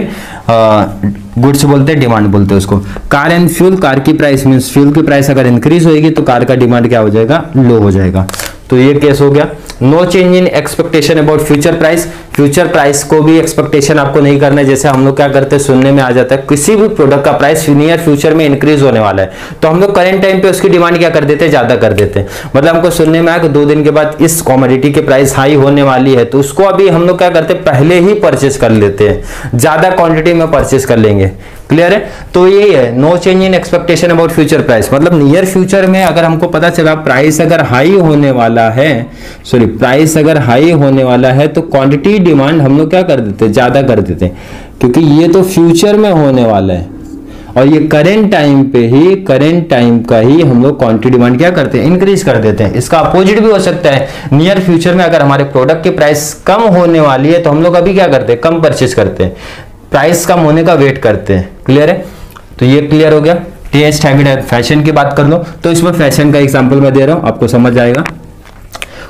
गुड्स बोलते हैं, डिमांड बोलते हैं उसको। कार एंड फ्यूल, कार की प्राइस मींस फ्यूल की प्राइस अगर इंक्रीज होगी तो कार का डिमांड क्या हो जाएगा, लो हो जाएगा। तो ये केस हो गया। No change in expectation about future price, future price को भी एक्सपेक्टेशन आपको नहीं करना है। जैसे हम लोग क्या करते हैं, सुनने में आ जाता है किसी भी प्रोडक्ट का प्राइस नियर फ्यूचर में इंक्रीज होने वाला है, तो हम लोग करंट टाइम पे उसकी डिमांड क्या कर देते हैं, ज्यादा कर देते हैं। मतलब हमको सुनने में आया कि 2 दिन के बाद इस कॉमोडिटी की प्राइस हाई होने वाली है, तो उसको अभी हम लोग क्या करते हैं, पहले ही परचेस कर लेते हैं, ज्यादा क्वांटिटी में परचेस कर लेंगे, क्लियर है। तो यही है no change in expectation about future price, मतलब नियर फ्यूचर में अगर हमको पता चला प्राइस अगर हाई होने वाला है, सॉरी प्राइस अगर हाई होने वाला है तो क्वांटिटी डिमांड हम लोग क्या कर देते हैं, ज्यादा कर देते हैं, क्योंकि ये तो फ्यूचर में होने वाला है और ये करेंट टाइम पे ही, करेंट टाइम का ही हम लोग क्वांटिटी डिमांड क्या करते हैं, इंक्रीज कर देते हैं। इसका अपोजिट भी हो सकता है, नियर फ्यूचर में अगर हमारे प्रोडक्ट की प्राइस कम होने वाली है तो हम लोग अभी क्या करते हैं, कम परचेस करते हैं, प्राइस कम होने का वेट करते हैं, क्लियर है। तो ये क्लियर हो गया। टेस्ट, हैबिट एंड फैशन की बात कर लो तो इसमें फैशन का एग्जांपल मैं दे रहा हूं, आपको समझ आएगा।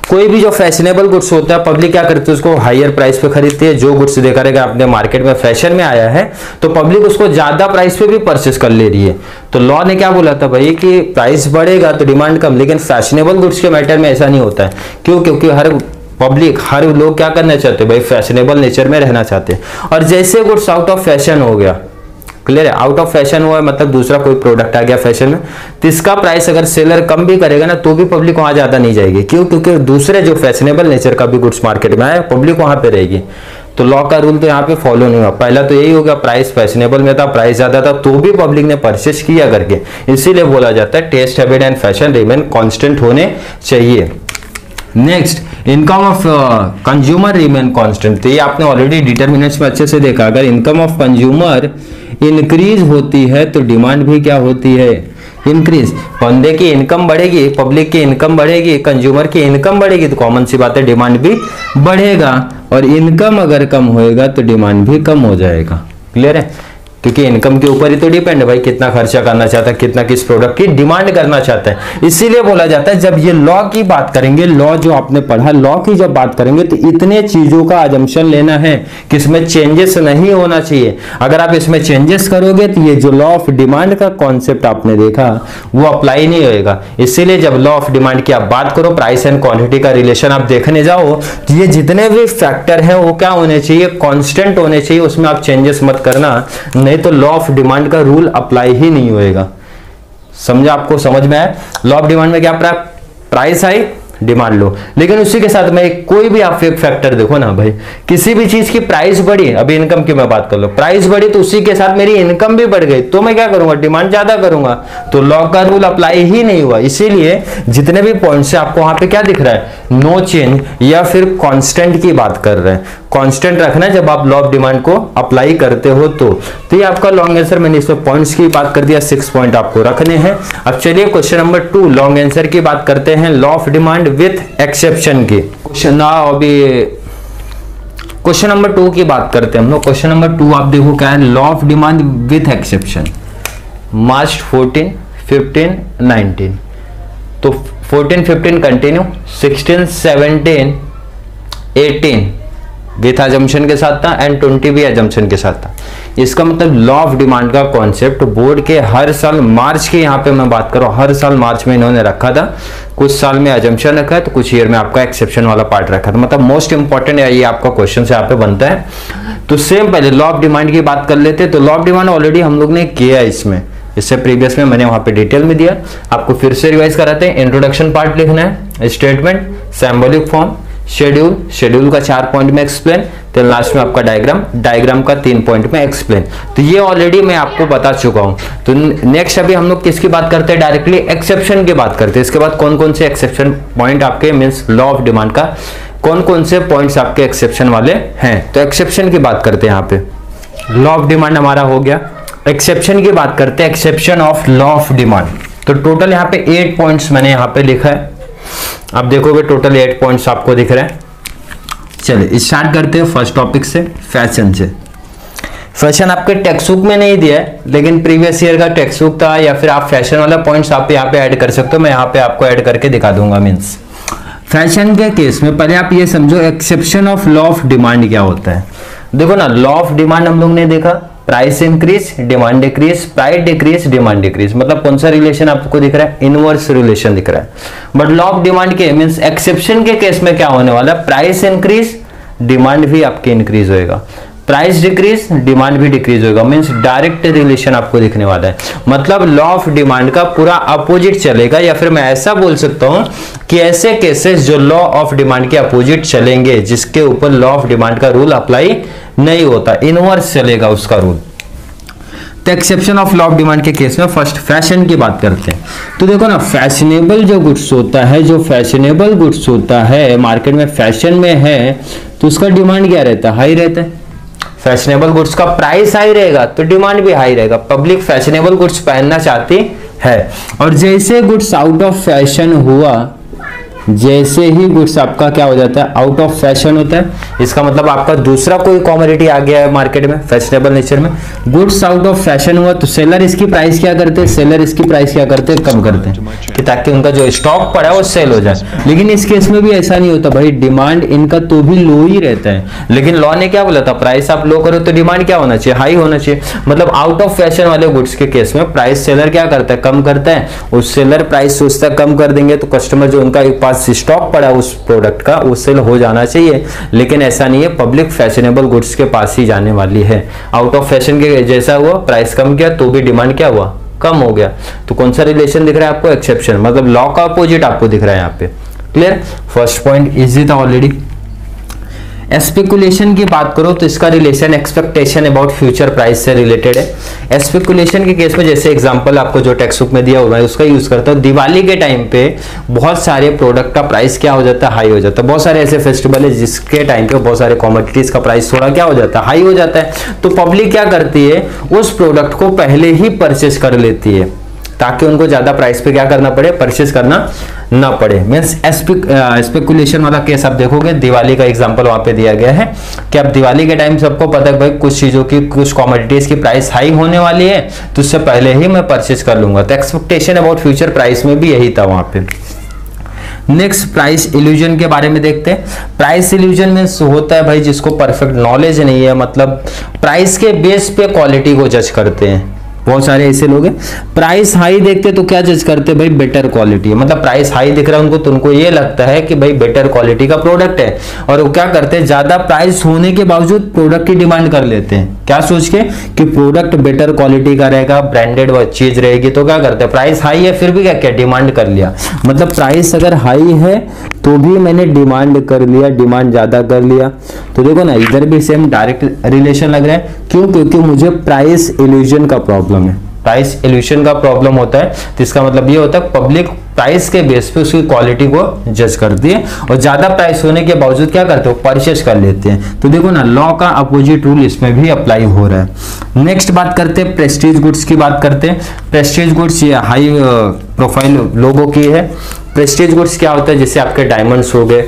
कोई भी जो फैशनेबल गुड्स होता है पब्लिक क्या करती है, उसको हायर प्राइस पे खरीदती है। जो गुड्स देखा रहेगा आपने मार्केट में फैशन में आया है तो पब्लिक उसको ज्यादा प्राइस पे भी परचेस कर ले रही है। तो लॉ ने क्या बोला था भाई कि प्राइस बढ़ेगा तो डिमांड कम, लेकिन फैशनेबल गुड्स के मैटर में ऐसा नहीं होता है। क्यों? क्योंकि हर पब्लिक, हर लोग क्या करना चाहते हैं भाई, फैशनेबल नेचर में रहना चाहते हैं। और जैसे गुड्स आउट ऑफ फैशन हो गया, क्लियर है, आउट ऑफ फैशन हुआ है मतलब दूसरा कोई प्रोडक्ट आ गया फैशन में, तो इसका प्राइस अगर सेलर कम भी करेगा ना तो भी पब्लिक वहां ज्यादा नहीं जाएगी। क्यों? क्योंकि दूसरे जो फैशनेबल नेचर का भी गुड्स मार्केट में आया पब्लिक वहां पे रहेगी। तो लॉ का रूल तो यहाँ पे फॉलो नहीं हुआ। पहला तो यही हो गया, प्राइस फैशनेबल में था, प्राइस ज्यादा था तो भी पब्लिक ने परचेस किया करके, इसीलिए बोला जाता है taste, habit and fashion remain constant होने चाहिए। Next, income of consumer remain constant. तो ये आपने ऑलरेडी डिटरमिनेंट्स में अच्छे से देखा, अगर इनकम ऑफ कंज्यूमर इंक्रीज होती है तो डिमांड भी क्या होती है, इंक्रीज। बंदे की इनकम बढ़ेगी, पब्लिक की इनकम बढ़ेगी, कंज्यूमर की इनकम बढ़ेगी तो कॉमन सी बात है डिमांड भी बढ़ेगा। और इनकम अगर कम होएगा तो डिमांड भी कम हो जाएगा, क्लियर है। क्योंकि इनकम के ऊपर ही तो डिपेंड है भाई, कितना खर्चा करना चाहता है, कितना किस प्रोडक्ट की डिमांड करना चाहता है। इसीलिए बोला जाता है जब ये लॉ की बात करेंगे, लॉ जो आपने पढ़ा, लॉ की जब बात करेंगे तो इतने चीजों का अजम्पशन लेना है कि इसमें चेंजेस नहीं होना चाहिए। अगर आप इसमें चेंजेस करोगे तो ये जो लॉ ऑफ डिमांड का कॉन्सेप्ट आपने देखा वो अप्लाई नहीं होएगा। इसीलिए जब लॉ ऑफ डिमांड की आप बात करो, प्राइस एंड क्वांटिटी का रिलेशन आप देखने जाओ तो ये जितने भी फैक्टर है वो क्या होने चाहिए, कॉन्स्टेंट होने चाहिए, उसमें आप चेंजेस मत करना, नहीं तो लॉ ऑफ डिमांड का रूल अप्लाई ही नहीं होएगा। समझा? आपको समझ में आया? लॉ ऑफ डिमांड में क्या, प्राइस आई डिमांड लो, लेकिन उसी के साथ में कोई भी आप एक फैक्टर देखो ना भाई, किसी भी चीज की प्राइस बढ़ी, अभी इनकम की मैं बात कर लो, प्राइस बढ़ी तो उसी के साथ मेरी इनकम भी बढ़ गई तो मैं क्या करूंगा, डिमांड ज्यादा करूंगा, तो लॉ का रूल अप्लाई ही नहीं हुआ। इसीलिए जितने भी पॉइंट्स है आपको वहां पे क्या दिख रहा है, नो चेंज या फिर कांस्टेंट की बात कर रहे हैं। कांस्टेंट रखना है जब आप लॉ ऑफ डिमांड को अप्लाई करते हो तो ये आपका लॉन्ग आंसर, मैंने इसमें पॉइंट्स की बात कर दिया, 6 पॉइंट आपको रखने हैं। अब चलिए क्वेश्चन नंबर 2 लॉन्ग आंसर की बात करते हैं, law of demand with exception की। क्वेश्चन अभी क्वेश्चन नंबर 2 की बात करते हैं हम लोग। क्वेश्चन नंबर 2 आप देखो क्या है, law of demand with exception, मार्च 14, 15, 19। तो 14, 15 कंटिन्यू, 16, 17, 18 विथ अजम्पशन के साथ था एंड 20 भी अजम्पशन के साथ था। इसका मतलब लॉ ऑफ डिमांड का कॉन्सेप्ट बोर्ड के हर साल मार्च के, यहाँ पे मैं बात कर रहा हूँ, हर साल मार्च में इन्होंने रखा था। कुछ साल में अजम्पशन रखा है तो कुछ ईयर में आपका एक्सेप्शन वाला पार्ट रखा था। मतलब मोस्ट इंपॉर्टेंट है ये आपका क्वेश्चन से यहाँ पे बनता है। तो सेम पहले लॉ ऑफ डिमांड की बात कर लेते। तो लॉ ऑफ डिमांड ऑलरेडी हम लोग ने किया है इसमें, इससे प्रीवियस में मैंने वहां पे डिटेल में दिया। आपको फिर से रिवाइज कराते हैं। इंट्रोडक्शन पार्ट लिखना है, statement, symbolic form, schedule, schedule का 4 पॉइंट में एक्सप्लेन, तो लास्ट में आपका डायग्राम, डायग्राम का 3 पॉइंट में एक्सप्लेन। तो ये ऑलरेडी मैं आपको बता चुका हूं। तो नेक्स्ट अभी हम लोग किसकी बात करते हैं, डायरेक्टली एक्सेप्शन की बात करते हैं। इसके बाद कौन कौन से एक्सेप्शन पॉइंट आपके मींस लॉ ऑफ डिमांड का कौन कौन से पॉइंट्स आपके एक्सेप्शन वाले हैं। तो एक्सेप्शन की बात करते हैं। यहाँ पे लॉ ऑफ डिमांड हमारा हो गया, एक्सेप्शन की बात करते हैं, exception of law of demand. तो टोटल यहाँ पे 8 पॉइंट्स मैंने यहाँ पे लिखा है। आप देखोगे टोटल 8 पॉइंट्स आपको दिख रहे हैं। चलिए स्टार्ट करते हैं फर्स्ट टॉपिक से, फैशन से। फैशन आपके टेक्स्ट बुक में नहीं दिया है, लेकिन प्रीवियस ईयर का टेक्स्ट बुक था, या फिर आप फैशन वाला पॉइंट्स आप यहाँ पे ऐड कर सकते हो। मैं यहाँ पे आपको ऐड करके दिखा दूंगा। मींस फैशन के केस में पहले आप ये समझो exception of law of demand क्या होता है। देखो ना, लॉ ऑफ डिमांड हम लोग ने देखा, price increase, demand decrease, price decrease, demand decrease. मतलब कौन सा रिलेशन आपको दिख रहा है, इनवर्स रिलेशन दिख रहा है। बट लॉ ऑफ डिमांड के मींस एक्सेप्शन के केस में क्या होने वाला है, प्राइस इंक्रीज, डिमांड भी आपके इंक्रीज होएगा, प्राइस डिक्रीज, डिमांड भी डिक्रीज होगा। मींस डायरेक्ट रिलेशन आपको दिखने वाला है। मतलब लॉ ऑफ डिमांड का पूरा अपोजिट चलेगा, या फिर मैं ऐसा बोल सकता हूं कि ऐसे केसेस जो लॉ ऑफ डिमांड के अपोजिट चलेंगे, जिसके ऊपर लॉ ऑफ डिमांड का रूल अप्लाई नहीं होता, इनवर्स चलेगा उसका रूल। तो exception of law of demand के केस में फर्स्ट फैशन की बात करते हैं। तो देखो ना, फैशनेबल जो गुड्स होता है, जो फैशनेबल गुड्स होता है मार्केट में फैशन में है, तो उसका डिमांड क्या रहता है, हाई रहता है। फैशनेबल गुड्स का प्राइस हाई रहेगा तो डिमांड भी हाई रहेगा। पब्लिक फैशनेबल गुड्स पहनना चाहती है, और जैसे गुड्स आउट ऑफ फैशन हुआ, जैसे ही गुड्स आपका क्या हो जाता है, आउट ऑफ फैशन होता है, इसका मतलब आपका दूसरा कोई कमोडिटी आ गया है मार्केट में फैशनेबल नेचर में, गुड्स आउट ऑफ फैशन हुआ, तो सेलर इसकी प्राइस क्या करते हैं, सेलर इसकी प्राइस क्या करते हैं, कम करते हैं, कि ताकि उनका जो स्टॉक पड़ा है वो सेल हो जाए। लेकिन इस केस में भी ऐसा नहीं होता भाई, डिमांड इनका तो भी लो ही रहता है। लेकिन लॉ ने क्या बोला था, प्राइस आप लो करो तो डिमांड क्या होना चाहिए, हाई होना चाहिए। मतलब आउट ऑफ फैशन वाले गुड्स के केस में प्राइस सेलर क्या करता है, कम करता है। उस सेलर प्राइस सोचता है कम कर देंगे तो कस्टमर जो उनका पास स्टॉक पड़ा उस प्रोडक्ट का वो सेल हो जाना चाहिए। लेकिन ऐसा नहीं है, पब्लिक फैशनेबल गुड्स के पास ही जाने वाली है। आउट ऑफ फैशन के जैसा हुआ, प्राइस कम किया तो भी डिमांड क्या हुआ, कम हो गया। तो कौन सा रिलेशन दिख रहा है आपको, एक्सेप्शन। मतलब लॉ का अपोजिट आपको दिख रहा है यहाँ पे। क्लियर, फर्स्ट पॉइंट इजी था ऑलरेडी। स्पेकुलेशन की बात करो तो इसका relation expectation about future price से रिलेटेड है। स्पेकुलेशन के केस में जैसे एग्जांपल आपको जो टेक्स्ट बुक में दिया हुआ है उसका यूज करता हूं। दिवाली के टाइम पे बहुत सारे प्रोडक्ट का प्राइस क्या हो जाता है, हाई हो जाता है। बहुत सारे ऐसे फेस्टिवल है जिसके टाइम पे बहुत सारे कमोडिटीज का प्राइस थोड़ा क्या हो जाता है, हाई हो जाता है। तो पब्लिक क्या करती है, उस प्रोडक्ट को पहले ही परचेज कर लेती है ताकि उनको ज्यादा प्राइस पे क्या करना पड़े, परचेज करना ना पड़े। मींस स्पेकुलेशन वाला केस आप देखोगे, दिवाली का एग्जांपल वहां पे दिया गया है कि अब दिवाली के टाइम सबको पता है भाई कुछ चीजों की, कुछ कमोडिटीज की प्राइस हाई होने वाली है, तो उससे पहले ही मैं परचेज कर लूंगा। तो एक्सपेक्टेशन अबाउट फ्यूचर प्राइस में भी यही था वहां पे। नेक्स्ट प्राइस इल्यूजन के बारे में देखते हैं। प्राइस इल्यूजन में होता है भाई जिसको परफेक्ट नॉलेज नहीं है, मतलब प्राइस के बेस पे क्वालिटी को जज करते हैं। बहुत सारे ऐसे लोग हैं, प्राइस हाई देखते तो क्या जज करते हैं भाई, बेटर क्वालिटी है। मतलब प्राइस हाई दिख रहा है उनको तो उनको ये लगता है कि भाई बेटर क्वालिटी का प्रोडक्ट है, और वो क्या करते हैं, ज्यादा प्राइस होने के बावजूद प्रोडक्ट की डिमांड कर लेते हैं। क्या सोच के कि प्रोडक्ट बेटर क्वालिटी का रहेगा, ब्रांडेड चीज रहेगी, तो क्या करते हैं, प्राइस हाई है फिर भी क्या किया, डिमांड कर लिया। मतलब प्राइस अगर हाई है तो भी मैंने डिमांड कर लिया, डिमांड ज्यादा कर लिया। तो देखो ना, इधर भी सेम डायरेक्ट रिलेशन लग रहा है। क्यों, क्योंकि मुझे प्राइस इल्यूजन का प्रॉब्लम है। प्राइस इल्यूजन का प्रॉब्लम होता है तो इसका मतलब ये होता है पब्लिक प्राइस के बेस पे उसकी क्वालिटी को जज करती है, और ज्यादा प्राइस होने के बावजूद क्या करते हो, परचेज कर लेते हैं। तो देखो ना, लॉ का अपोजिट रूल इसमें भी अप्लाई हो रहा है। नेक्स्ट बात करते हैं प्रेस्टीज गुड्स की बात करते हैं। प्रेस्टीज गुड्स ये हाई प्रोफाइल लोगों की है। प्रेस्टीज गुड्स क्या होता है, जैसे आपके डायमंड्स हो गए,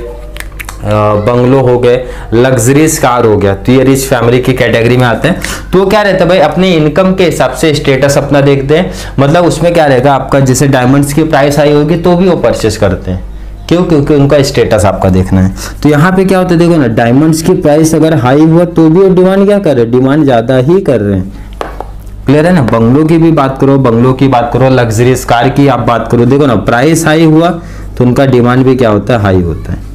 बंगलो हो गए, लग्जरीज कार हो गया, तो ये रिच फैमिली की कैटेगरी में आते हैं। तो क्या रहता है भाई, अपने इनकम के हिसाब से स्टेटस अपना देखते हैं। मतलब उसमें क्या रहेगा आपका, जैसे डायमंड्स की प्राइस हाई होगी तो भी वो परचेस करते हैं, क्यों? क्योंकि उनका स्टेटस आपका देखना है। तो यहाँ पे क्या होता है देखो ना, डायमंड्स की प्राइस अगर हाई हुआ तो भी वो डिमांड क्या कर रहे हैं, डिमांड ज्यादा ही कर रहे हैं। क्लियर है ना। बंगलों की भी बात करो, बंगलों की बात करो, लग्जरियस कार की आप बात करो, देखो ना प्राइस हाई हुआ तो उनका डिमांड भी क्या होता है, हाई होता है।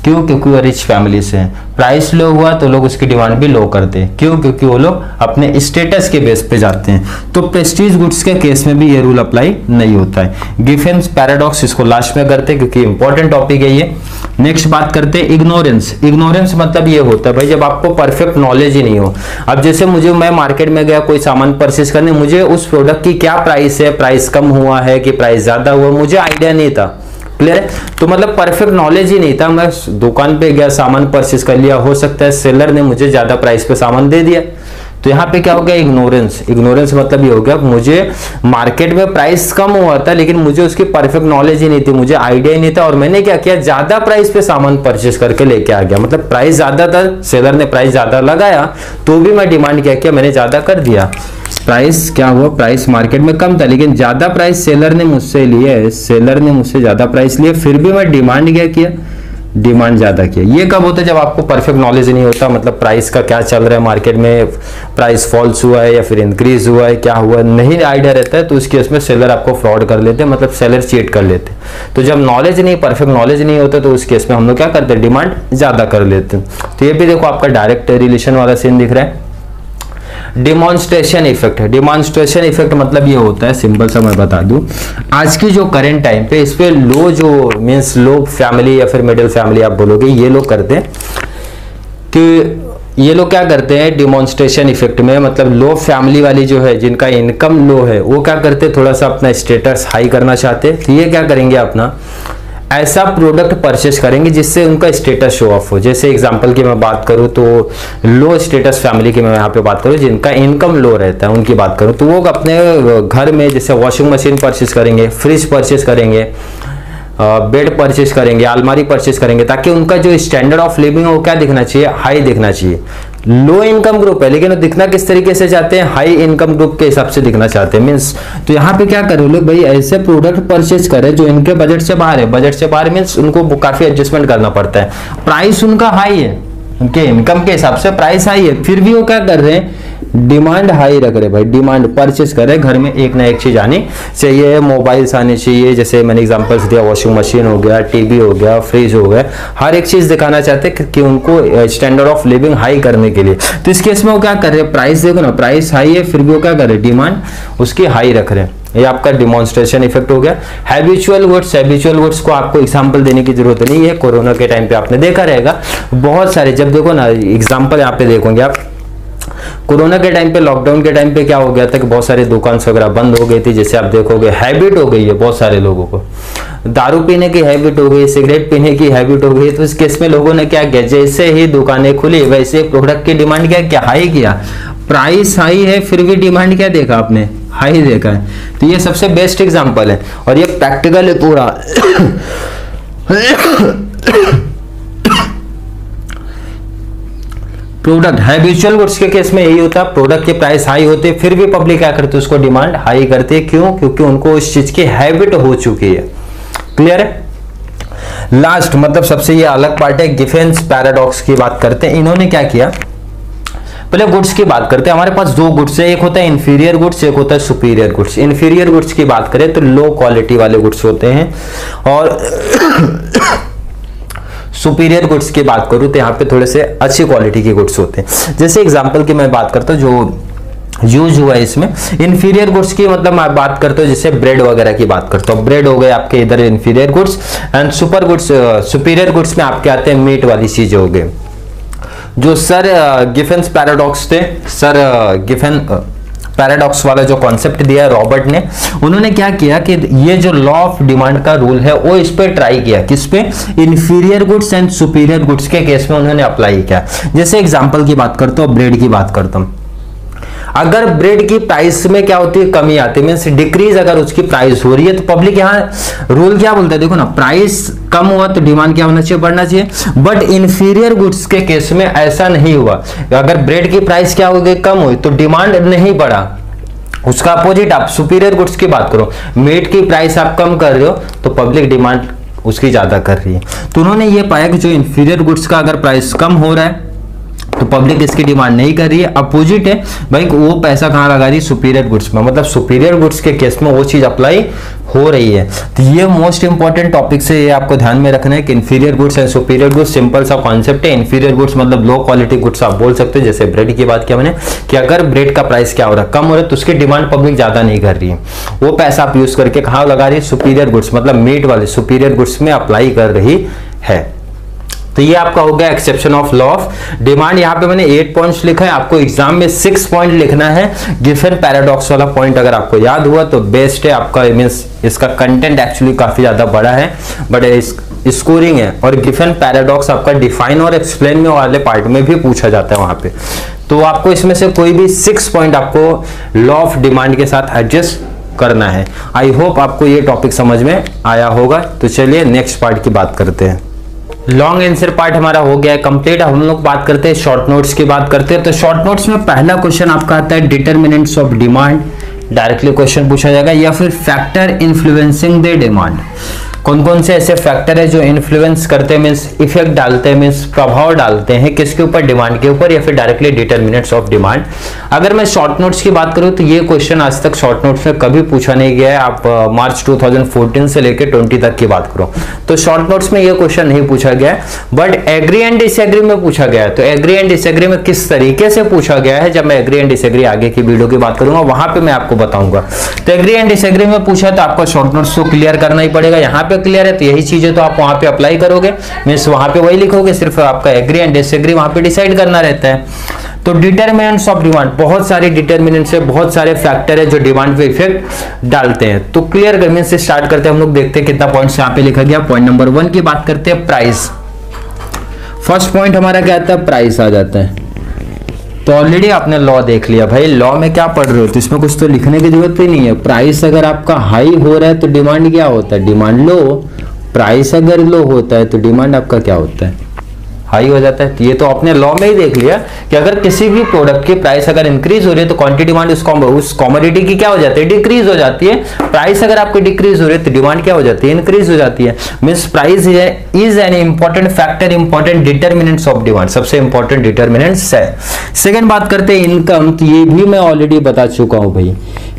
क्यों? क्योंकि वो रिच फैमिली से है। प्राइस लो हुआ तो लोग उसकी डिमांड भी लो करते हैं। क्यों? क्योंकि वो लोग अपने स्टेटस के बेस पे जाते हैं। तो प्रेस्टीज गुड्स के केस में भी ये रूल अप्लाई नहीं होता है। गिफेंस पैराडॉक्स इसको लास्ट में करते हैं क्योंकि इंपॉर्टेंट टॉपिक है ये। नेक्स्ट बात करते हैं इग्नोरेंस। इग्नोरेंस मतलब ये होता है भाई जब आपको परफेक्ट नॉलेज ही नहीं हो। अब जैसे मैं मार्केट में गया कोई सामान परचेस करने, मुझे उस प्रोडक्ट की क्या प्राइस है, प्राइस कम हुआ है कि प्राइस ज्यादा हुआ, मुझे आइडिया नहीं था। क्लियर है। तो मतलब परफेक्ट नॉलेज ही नहीं था। मैं दुकान पे गया, सामान परचेस कर लिया, हो सकता है सेलर ने मुझे ज्यादा प्राइस पे सामान दे दिया। तो यहाँ पे क्या हो गया, इग्नोरेंस। इग्नोरेंस मतलब ये हो गया मुझे मार्केट में प्राइस कम हुआ था लेकिन मुझे उसकी परफेक्ट नॉलेज ही नहीं थी, मुझे आइडिया ही नहीं था और मैंने क्या किया, ज्यादा प्राइस पे सामान परचेस करके लेके आ गया। मतलब प्राइस ज्यादा था, सेलर ने प्राइस ज्यादा लगाया तो भी मैं डिमांड क्या किया, मैंने ज्यादा कर दिया। प्राइस क्या हुआ, प्राइस मार्केट में कम था लेकिन ज्यादा प्राइस सेलर ने मुझसे लिए, सेलर ने मुझसे ज्यादा प्राइस लिए, फिर भी मैं डिमांड क्या किया, डिमांड ज्यादा किया। ये कब होता है, जब आपको परफेक्ट नॉलेज नहीं होता, मतलब प्राइस का क्या चल रहा है मार्केट में, प्राइस फॉल्स हुआ है या फिर इंक्रीज हुआ है, क्या हुआ नहीं आइडिया रहता है, तो उस केस में सेलर आपको फ्रॉड कर लेते हैं, मतलब सेलर चीट कर लेते हैं। तो जब नॉलेज नहीं, परफेक्ट नॉलेज नहीं होता तो उस केस में हम लोग क्या करते हैं, डिमांड ज्यादा कर लेते हैं। तो ये भी देखो आपका डायरेक्ट रिलेशन वाला सीन दिख रहा है। डिमॉन्स्ट्रेशन इफेक्ट है। डिमॉन्स्ट्रेशन इफेक्ट मतलब ये होता है, सिंपल सा मैं बता दूं, आज की जो करंट टाइम पे इस पे लो जो मींस लो फैमिली या फिर मिडिल फैमिली आप बोलोगे, ये लोग करते हैं कि ये लोग क्या करते हैं डिमॉन्स्ट्रेशन इफेक्ट में, मतलब लो फैमिली वाली जो है जिनका इनकम लो है वो क्या करते हैं, थोड़ा सा अपना स्टेटस हाई करना चाहते हैं। तो ये क्या करेंगे, अपना ऐसा प्रोडक्ट परचेस करेंगे जिससे उनका स्टेटस शो ऑफ हो। जैसे एग्जांपल की मैं बात करूं तो लो स्टेटस फैमिली की मैं यहाँ पे बात करूं, जिनका इनकम लो रहता है उनकी बात करूं, तो वो अपने घर में जैसे वॉशिंग मशीन परचेस करेंगे, फ्रिज परचेस करेंगे, बेड परचेस करेंगे, अलमारी परचेस करेंगे, ताकि उनका जो स्टैंडर्ड ऑफ लिविंग है वो क्या दिखना चाहिए, हाई दिखना चाहिए। लो इनकम ग्रुप है लेकिन वो दिखना किस तरीके से चाहते हैं, हाई इनकम ग्रुप के हिसाब से दिखना चाहते हैं मींस। तो यहाँ पे क्या करें लोग, भाई ऐसे प्रोडक्ट परचेस करें जो इनके बजट से बाहर है। बजट से बाहर मींस उनको काफी एडजस्टमेंट करना पड़ता है, प्राइस उनका हाई है, उनके इनकम के हिसाब से प्राइस हाई है, फिर भी वो क्या कर रहे हैं, डिमांड हाई रख रहे भाई, डिमांड परचेस कर रहे, घर में एक ना एक चीज आनी चाहिए, मोबाइल्स आनी चाहिए, जैसे मैंने एग्जांपल्स दिया, वॉशिंग मशीन हो गया, टीवी हो गया, फ्रिज हो गया, हर एक चीज दिखाना चाहते हैं कि उनको स्टैंडर्ड ऑफ लिविंग हाई करने के लिए। तो इस केस में वो क्या कर रहे हैं, प्राइस देखो ना, प्राइस हाई है फिर भी वो क्या कर रहे हैं, डिमांड उसकी हाई रख रहे हैं। ये आपका डिमॉन्स्ट्रेशन इफेक्ट हो गया। हैबिचुअल गुड्स, हैबिचुअल गुड्स को आपको एग्जांपल देने की जरूरत नहीं है, कोरोना के टाइम पे आपने देखा रहेगा बहुत सारे, जब देखो ना एग्जांपल यहाँ पे देखोगे आप, कोरोना के टाइम पे, लॉकडाउन के टाइम पे क्या हो गया था कि बहुत सारी दुकान वगैरह बंद हो गई थी। जैसे आप देखोगे हैबिट हो गई है बहुत सारे लोगों को, दारू पीने की हैबिट हो गई, सिगरेट पीने की हैबिट हो गई। तो इस केस में लोगों ने क्या किया, जैसे ही दुकानें खुली वैसे प्रोडक्ट की डिमांड क्या हाई किया, प्राइस हाई है फिर भी डिमांड क्या देखा आपने, हाई देखा है। तो ये सबसे बेस्ट एग्जांपल है और ये प्रैक्टिकल है पूरा। प्रोडक्ट हैबिचुअल गुड्स के केस में यही होता है, प्रोडक्ट के प्राइस हाई होते फिर भी पब्लिक क्या करती है, उसको डिमांड हाई करती है। क्यों? क्योंकि उनको उस चीज की हैबिट हो चुकी है। क्लियर है। लास्ट मतलब सबसे ये अलग पार्ट है, गिफेंस पैराडॉक्स की बात करते हैं। इन्होंने क्या किया, पहले गुड्स की बात करते हैं। हमारे पास दो गुड्स है, एक होता है इंफीरियर गुड्स, एक होता है सुपीरियर गुड्स। इंफीरियर गुड्स की बात करें तो लो क्वालिटी वाले गुड्स होते हैं और सुपीरियर गुड्स की बात करूं तो यहाँ पे थोड़े से अच्छी क्वालिटी के गुड्स होते हैं। जैसे एग्जांपल की मैं बात करता हूँ जो यूज हुआ है इसमें, इंफीरियर गुड्स की मतलब मैं बात करता हूँ जैसे ब्रेड वगैरह की बात करता हूँ, ब्रेड हो गए आपके इधर inferior goods, and superior goods में आपके आते हैं मीट वाली चीजें हो गए। जो सर गिफेंस पैराडॉक्स थे, सर गिफेन पैराडॉक्स वाला जो कॉन्सेप्ट दिया है रॉबर्ट ने, उन्होंने क्या किया कि ये जो लॉ ऑफ डिमांड का रूल है वो इस पे ट्राई किया, किस पे, inferior goods and superior goods के केस में उन्होंने अप्लाई किया। जैसे एग्जांपल की बात करता हूं, ब्रेड की बात करता हूं, अगर ब्रेड की प्राइस में क्या होती है, कमी आती है, मींस डिक्रीज अगर उसकी प्राइस हो रही है, तो पब्लिक यहाँ रूल क्या बोलता है, देखो ना, प्राइस कम हुआ तो डिमांड क्या होना चाहिए, बढ़ना चाहिए। बट इंफीरियर गुड्स के केस में ऐसा नहीं हुआ। अगर ब्रेड की प्राइस क्या हो गई, कम हुई, तो डिमांड नहीं बढ़ा। उसका अपोजिट आप सुपीरियर गुड्स की बात करो, मीट की प्राइस आप कम कर रहे हो तो पब्लिक डिमांड उसकी ज़्यादा कर रही है। तो उन्होंने ये पाया कि जो इन्फीरियर गुड्स का अगर प्राइस कम हो रहा है तो पब्लिक इसकी डिमांड नहीं कर रही है। अपोजिट है भाई, वो पैसा कहाँ लगा रही है, सुपीरियर गुड्स में, मतलब सुपीरियर गुड्स के केस में वो चीज अप्लाई हो रही है। तो ये मोस्ट इंपॉर्टेंट टॉपिक से ये आपको ध्यान में रखना है कि inferior goods and superior goods simple सा कॉन्सेप्ट है। इन्फीरियर गुड्स मतलब लो क्वालिटी गुड्स आप बोल सकते हो, जैसे ब्रेड की बात किया मैंने कि अगर ब्रेड का प्राइस क्या हो रहा है, कम हो रहा है, तो उसकी डिमांड पब्लिक ज्यादा नहीं कर रही है, वो पैसा आप यूज करके कहाँ लगा रही है, सुपीरियर गुड्स मतलब मीट वाले सुपीरियर गुड्स में अप्लाई कर रही है। तो ये आपका हो गया exception of law of demand. यहाँ पे मैंने 8 पॉइंट्स लिखा है, आपको एग्जाम में 6 पॉइंट लिखना है। गिवन पैराडॉक्स वाला पॉइंट अगर आपको याद हुआ तो बेस्ट है आपका, मींस इसका कंटेंट एक्चुअली काफी ज्यादा बड़ा है बट स्कोरिंग है। और गिवन पैराडॉक्स आपका डिफाइन और एक्सप्लेन में वाले पार्ट में भी पूछा जाता है वहां पे। तो आपको इसमें से कोई भी 6 पॉइंट आपको लॉ ऑफ डिमांड के साथ एडजस्ट करना है। आई होप आपको ये टॉपिक समझ में आया होगा। तो चलिए नेक्स्ट पार्ट की बात करते हैं। लॉन्ग आंसर पार्ट हमारा हो गया है कंप्लीट। हम लोग बात करते हैं शॉर्ट नोट्स की बात करते हैं। तो शॉर्ट नोट्स में पहला क्वेश्चन आपका आता है determinants of demand, directly question पूछा जाएगा, या फिर फैक्टर इन्फ्लुएंसिंग द डिमांड। कौन कौन से ऐसे फैक्टर है जो इन्फ्लुएंस करते हैं, मींस इफेक्ट डालते हैं, मींस प्रभाव डालते हैं किसके ऊपर, डिमांड के ऊपर, या फिर डायरेक्टली डिटरमिनेंट्स ऑफ डिमांड। अगर मैं शॉर्ट नोट्स की बात करूं तो ये क्वेश्चन आज तक शॉर्ट नोट्स में कभी पूछा नहीं गया है। आप मार्च 2014 से लेकर 20 तक की बात करो तो शॉर्ट नोट्स में ये क्वेश्चन नहीं पूछा गया है, बट एग्री एंड डिसएग्री में पूछा गया है। तो एग्री एंड डिसएग्री में किस तरीके से पूछा गया है, जब मैं एग्री एंड डिसएग्री आगे की वीडियो की बात करूंगा वहां पे मैं आपको बताऊंगा। तो एग्री एंड डिसएग्री में पूछा तो आपको शॉर्ट नोट्स को क्लियर करना ही पड़ेगा। यहाँ पे क्लियर है तो यही चीजें तो आप वहां पे अप्लाई करोगे, मींस वहां पे वही लिखोगे, सिर्फ आपका एग्री एंड डिसएग्री वहां पे डिसाइड करना रहता है। तो डिटरमिनेंट्स ऑफ डिमांड, बहुत सारे डिटरमिनेंट्स है, बहुत सारे फैक्टर है जो डिमांड पे इफेक्ट डालते हैं। तो क्लियर करने से स्टार्ट करते हैं हम लोग, देखते हैं कितना पॉइंट्स यहाँ पे लिखा गया। पॉइंट नंबर 1 की बात करते हैं, प्राइस। फर्स्ट पॉइंट हमारा क्या आता है, प्राइस आ जाता है। तो ऑलरेडी आपने लॉ देख लिया भाई, लॉ में क्या पढ़ रहे हो तो इसमें कुछ तो लिखने की जरूरत ही नहीं है। प्राइस अगर आपका हाई हो रहा है तो डिमांड क्या होता है, डिमांड लो। प्राइस अगर लो होता है तो डिमांड आपका क्या होता है, हाई हो जाता है। ये तो आपने लॉ में ही देख लिया कि अगर किसी भी प्रोडक्ट की प्राइस अगर इंक्रीज हो रही है तो क्वांटिटी डिमांड उस कमोडिटी की क्या हो जाती है, डिक्रीज हो जाती है। प्राइस अगर आपकी डिक्रीज हो रही है तो डिमांड क्या हो जाती है, इंक्रीज हो जाती है। Means price is an important factor, important determinants of demand, सबसे इंपॉर्टेंट डिटरमिनेंट्स है। सेकेंड बात करते हैं इनकम। तो ये भी मैं ऑलरेडी बता चुका हूं भाई,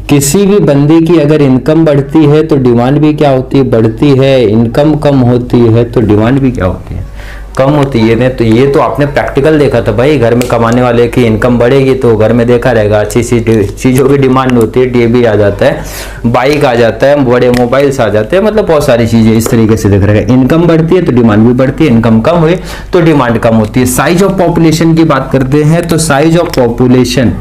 किसी भी बंदे की अगर इनकम बढ़ती है तो डिमांड भी क्या होती है, बढ़ती है। इनकम कम होती है तो डिमांड भी क्या होती है, कम होती है। तो ये तो आपने प्रैक्टिकल देखा था भाई, घर में कमाने वाले की इनकम बढ़ेगी तो घर में देखा रहेगा अच्छी चीजों की डिमांड होती है, टीवी आ जाता है, बाइक आ जाता है, बड़े मोबाइल्स आ जाते हैं, मतलब बहुत सारी चीजें इस तरीके से देख रहेगा। इनकम बढ़ती है तो डिमांड भी बढ़ती है, इनकम कम हुई तो डिमांड कम होती है। साइज ऑफ पॉपुलेशन की बात करते हैं तो साइज ऑफ पॉपुलेशन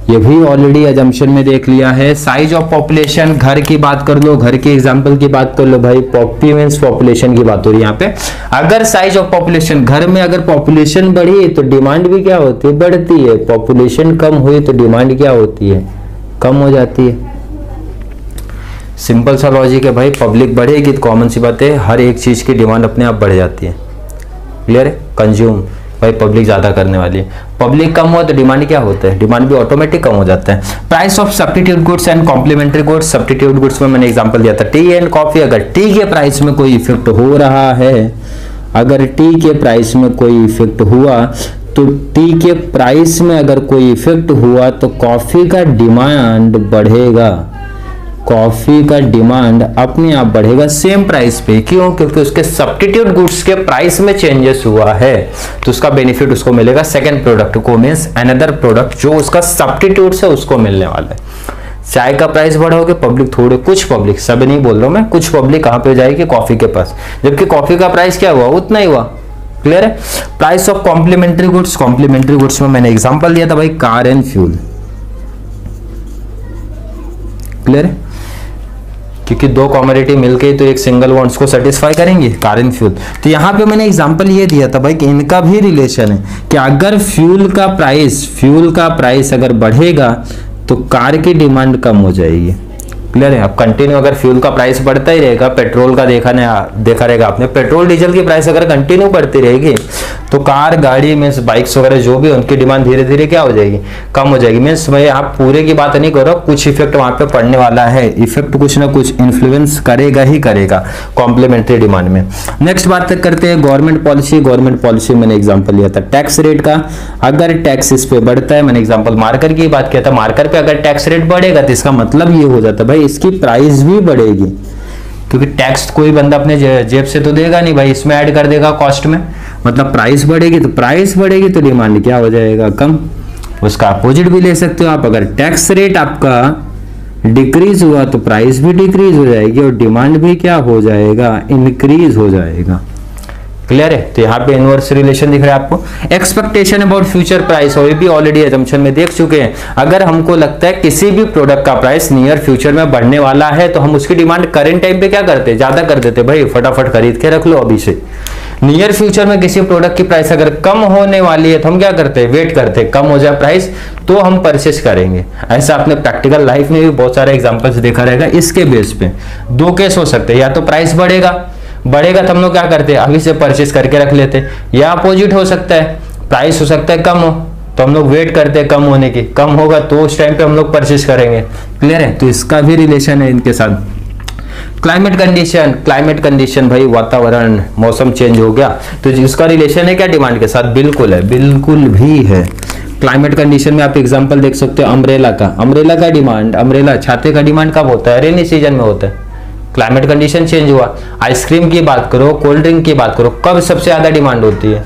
ये भी ऑलरेडी अजम्पशन में देख लिया है। साइज ऑफ पॉपुलेशन, घर की बात कर लो, घर के एग्जांपल की बात कर लो भाई, पॉपी मींस पॉपुलेशन की बात हो रही है यहाँ पे। अगर साइज ऑफ पॉपुलेशन, घर में अगर पॉपुलेशन बढ़ी तो डिमांड भी क्या होती है, बढ़ती है। पॉपुलेशन कम हुई तो डिमांड क्या होती है, कम हो जाती है। सिंपल सा लॉजिक है भाई, पब्लिक बढ़ेगी तो कॉमन सी बात है हर एक चीज की डिमांड अपने आप बढ़ जाती है। क्लियर है, कंज्यूम भाई पब्लिक ज्यादा करने वाली है, पब्लिक कम हो तो डिमांड क्या होता है, डिमांड भी ऑटोमेटिक कम हो जाता है। Price of substitute goods and complementary goods. Substitute goods में मैंने एग्जांपल दिया था टी एंड कॉफी। अगर टी के प्राइस में कोई इफेक्ट हो रहा है, अगर टी के प्राइस में कोई इफेक्ट हुआ तो टी के प्राइस में अगर कोई इफेक्ट हुआ तो कॉफी का डिमांड बढ़ेगा, कॉफी का डिमांड अपने आप बढ़ेगा सेम प्राइस पे। क्यों, क्योंकि उसके सब्स्टिट्यूट गुड्स के प्राइस में चेंजेस हुआ है तो उसका बेनिफिट उसको मिलेगा सेकंड प्रोडक्ट को, मींस अनदर प्रोडक्ट जो उसका सब्स्टिट्यूट है उसको मिलने वाला है। चाय का प्राइस बढ़ाओगे, पब्लिक थोड़े, कुछ पब्लिक, सब नहीं बोल रहा हूं मैं, कुछ पब्लिक कहां पे जाएगी, कॉफी के पास, जबकि कॉफी का प्राइस क्या हुआ, उतना ही हुआ। क्लियर है। Price of complementary goods. Complementary goods में मैंने एग्जांपल दिया था भाई कार एंड फ्यूल। क्लियर है, क्योंकि दो कॉमोडिटी मिलके तो एक सिंगल वांट्स को सेटिस्फाई करेंगे, कार एंड फ्यूल। तो यहाँ पे मैंने एग्जांपल ये दिया था भाई कि इनका भी रिलेशन है कि अगर फ्यूल का प्राइस अगर बढ़ेगा तो कार की डिमांड कम हो जाएगी। क्लियर है। अब कंटिन्यू अगर फ्यूल का प्राइस बढ़ता ही रहेगा, पेट्रोल का देखा रहेगा आपने, पेट्रोल डीजल की प्राइस अगर कंटिन्यू बढ़ती रहेगी तो कार, गाड़ी मीन्स बाइक्स वगैरह जो भी उनकी डिमांड धीरे धीरे क्या हो जाएगी, कम हो जाएगी। मीन्स भाई आप पूरे की बात नहीं करो, कुछ इफेक्ट वहां पे पड़ने वाला है, इफेक्ट कुछ ना कुछ इन्फ्लुएंस करेगा ही करेगा कॉम्प्लीमेंट्री डिमांड में। नेक्स्ट बात करते हैं गवर्नमेंट पॉलिसी। गवर्नमेंट पॉलिसी मैंने एग्जांपल लिया था टैक्स रेट का। अगर टैक्स इस पे बढ़ता है, मैंने एग्जांपल मार्कर की बात किया था, मार्कर पे अगर टैक्स रेट बढ़ेगा तो इसका मतलब ये हो जाता है भाई इसकी प्राइस भी बढ़ेगी, क्योंकि टैक्स कोई बंदा अपने जेब से तो देगा नहीं भाई, इसमें ऐड कर देगा कॉस्ट में, मतलब प्राइस बढ़ेगी तो डिमांड क्या हो जाएगा, कम। उसका अपोजिट भी ले सकते हो आप, अगर टैक्स रेट आपका डिक्रीज हुआ तो प्राइस भी डिक्रीज हो जाएगी और डिमांड भी क्या हो जाएगा, इंक्रीज हो जाएगा। क्लियर है? तो यहाँ पे इनवर्स रिलेशन दिख रहा है आपको। एक्सपेक्टेशन अबाउट फ्यूचर प्राइस, और भी ऑलरेडी एजम्पशन में देख चुके हैं। अगर हमको लगता है किसी भी प्रोडक्ट का प्राइस नियर फ्यूचर में बढ़ने वाला है तो हम उसकी डिमांड करंट टाइम पे क्या करते हैं, ज्यादा कर देते, भाई फटाफट खरीद के रख लो अभी से। नियर फ्यूचर में किसी प्रोडक्ट की प्राइस अगर कम होने वाली है तो हम क्या करते हैं, वेट करते हैं कम हो जाए प्राइस तो हम परचेस करेंगे। ऐसा आपने प्रैक्टिकल लाइफ में भी बहुत सारे एग्जांपल्स देखा रहेगा। इसके बेस पे दो केस हो सकते हैं, या तो प्राइस बढ़ेगा तो हम लोग क्या करते हैं, अभी से परचेस करके रख लेते हैं, या अपोजिट हो सकता है, प्राइस हो सकता है कम हो तो हम लोग वेट करते हैं कम होने की, कम होगा तो उस टाइम पे हम लोग परचेस करेंगे। क्लियर है? तो इसका भी रिलेशन है इनके साथ। क्लाइमेट कंडीशन भाई वातावरण, मौसम चेंज हो गया तो इसका रिलेशन है क्या डिमांड के साथ, बिल्कुल है, बिल्कुल भी है। क्लाइमेट कंडीशन में आप एग्जांपल देख सकते हो अम्ब्रेला का डिमांड, अम्ब्रेला छाते का डिमांड कब होता है, रेनी सीजन में होता है। क्लाइमेट कंडीशन चेंज हुआ। आइसक्रीम की बात करो, कोल्ड ड्रिंक की बात करो, कब सबसे ज्यादा डिमांड होती है,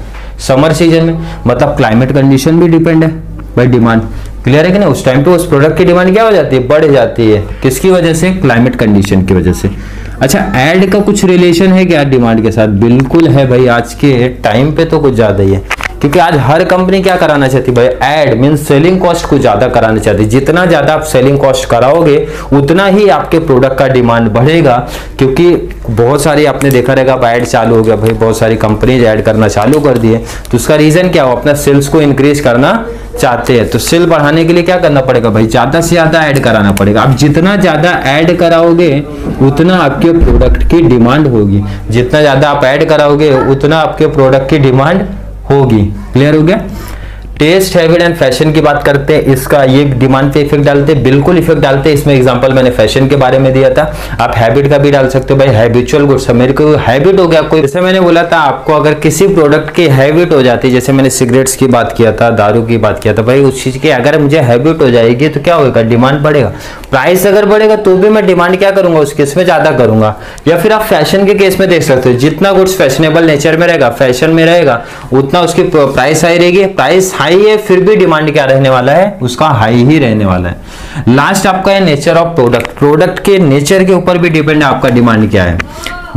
समर सीजन में। मतलब क्लाइमेट कंडीशन भी डिपेंड है भाई डिमांड। क्लियर है कि नहीं? उस टाइम पे उस प्रोडक्ट की डिमांड क्या हो जाती है, बढ़ जाती है। किसकी वजह से? क्लाइमेट कंडीशन की वजह से। अच्छा, ऐड का कुछ रिलेशन है क्या डिमांड के साथ? बिल्कुल है भाई, आज के टाइम पे तो कुछ ज्यादा ही है, क्योंकि आज हर कंपनी क्या कराना चाहती है भाई, ऐड मींस सेलिंग कॉस्ट को ज्यादा कराना चाहती है। जितना ज्यादा आप सेलिंग कॉस्ट कराओगे उतना ही आपके प्रोडक्ट का डिमांड बढ़ेगा, क्योंकि बहुत सारी आपने देखा रहेगा अब ऐड चालू हो गया भाई, बहुत सारी कंपनीज ऐड करना चालू कर दिए। तो उसका रीजन क्या हो, अपना सेल्स को इंक्रीज करना चाहते हैं। तो सेल बढ़ाने के लिए क्या करना पड़ेगा भाई, ज्यादा से ज्यादा ऐड कराना पड़ेगा। आप जितना ज्यादा ऐड कराओगे उतना आपके प्रोडक्ट की डिमांड होगी, जितना ज्यादा आप ऐड कराओगे उतना आपके प्रोडक्ट की डिमांड होगी। क्लियर हो गया? टेस्ट, हैबिट एंड फैशन की बात करते हैं, इसका ये डिमांड पे इफेक्ट डालते हैं, बिल्कुल इफेक्ट डालते हैं। इसमें एग्जांपल मैंने फैशन के बारे में दिया था, आप हैबिट का भी डाल सकते हो भाई। हैबिचुअल गुड्स, मेरे को हैबिट हो गया कोई, जैसे मैंने बोला था आपको, अगर किसी प्रोडक्ट की हैबिट हो जाती है, जैसे मैंने सिगरेट्स की बात किया था, दारू की बात किया था भाई, उस चीज की अगर मुझे हैबिट हो जाएगी तो क्या होगा, डिमांड बढ़ेगा। प्राइस अगर बढ़ेगा तो भी मैं डिमांड क्या करूंगा, उस केस में ज्यादा करूंगा। या फिर आप फैशन के केस में देख सकते हो, जितना गुड्स फैशनेबल नेचर में रहेगा, फैशन में रहेगा, उतना उसकी प्राइस हाई रहेगी। प्राइस हाई है फिर भी डिमांड क्या रहने वाला है, उसका हाई ही रहने वाला है। लास्ट आपका है नेचर ऑफ प्रोडक्ट। प्रोडक्ट के नेचर के ऊपर भी डिपेंड है आपका डिमांड क्या है।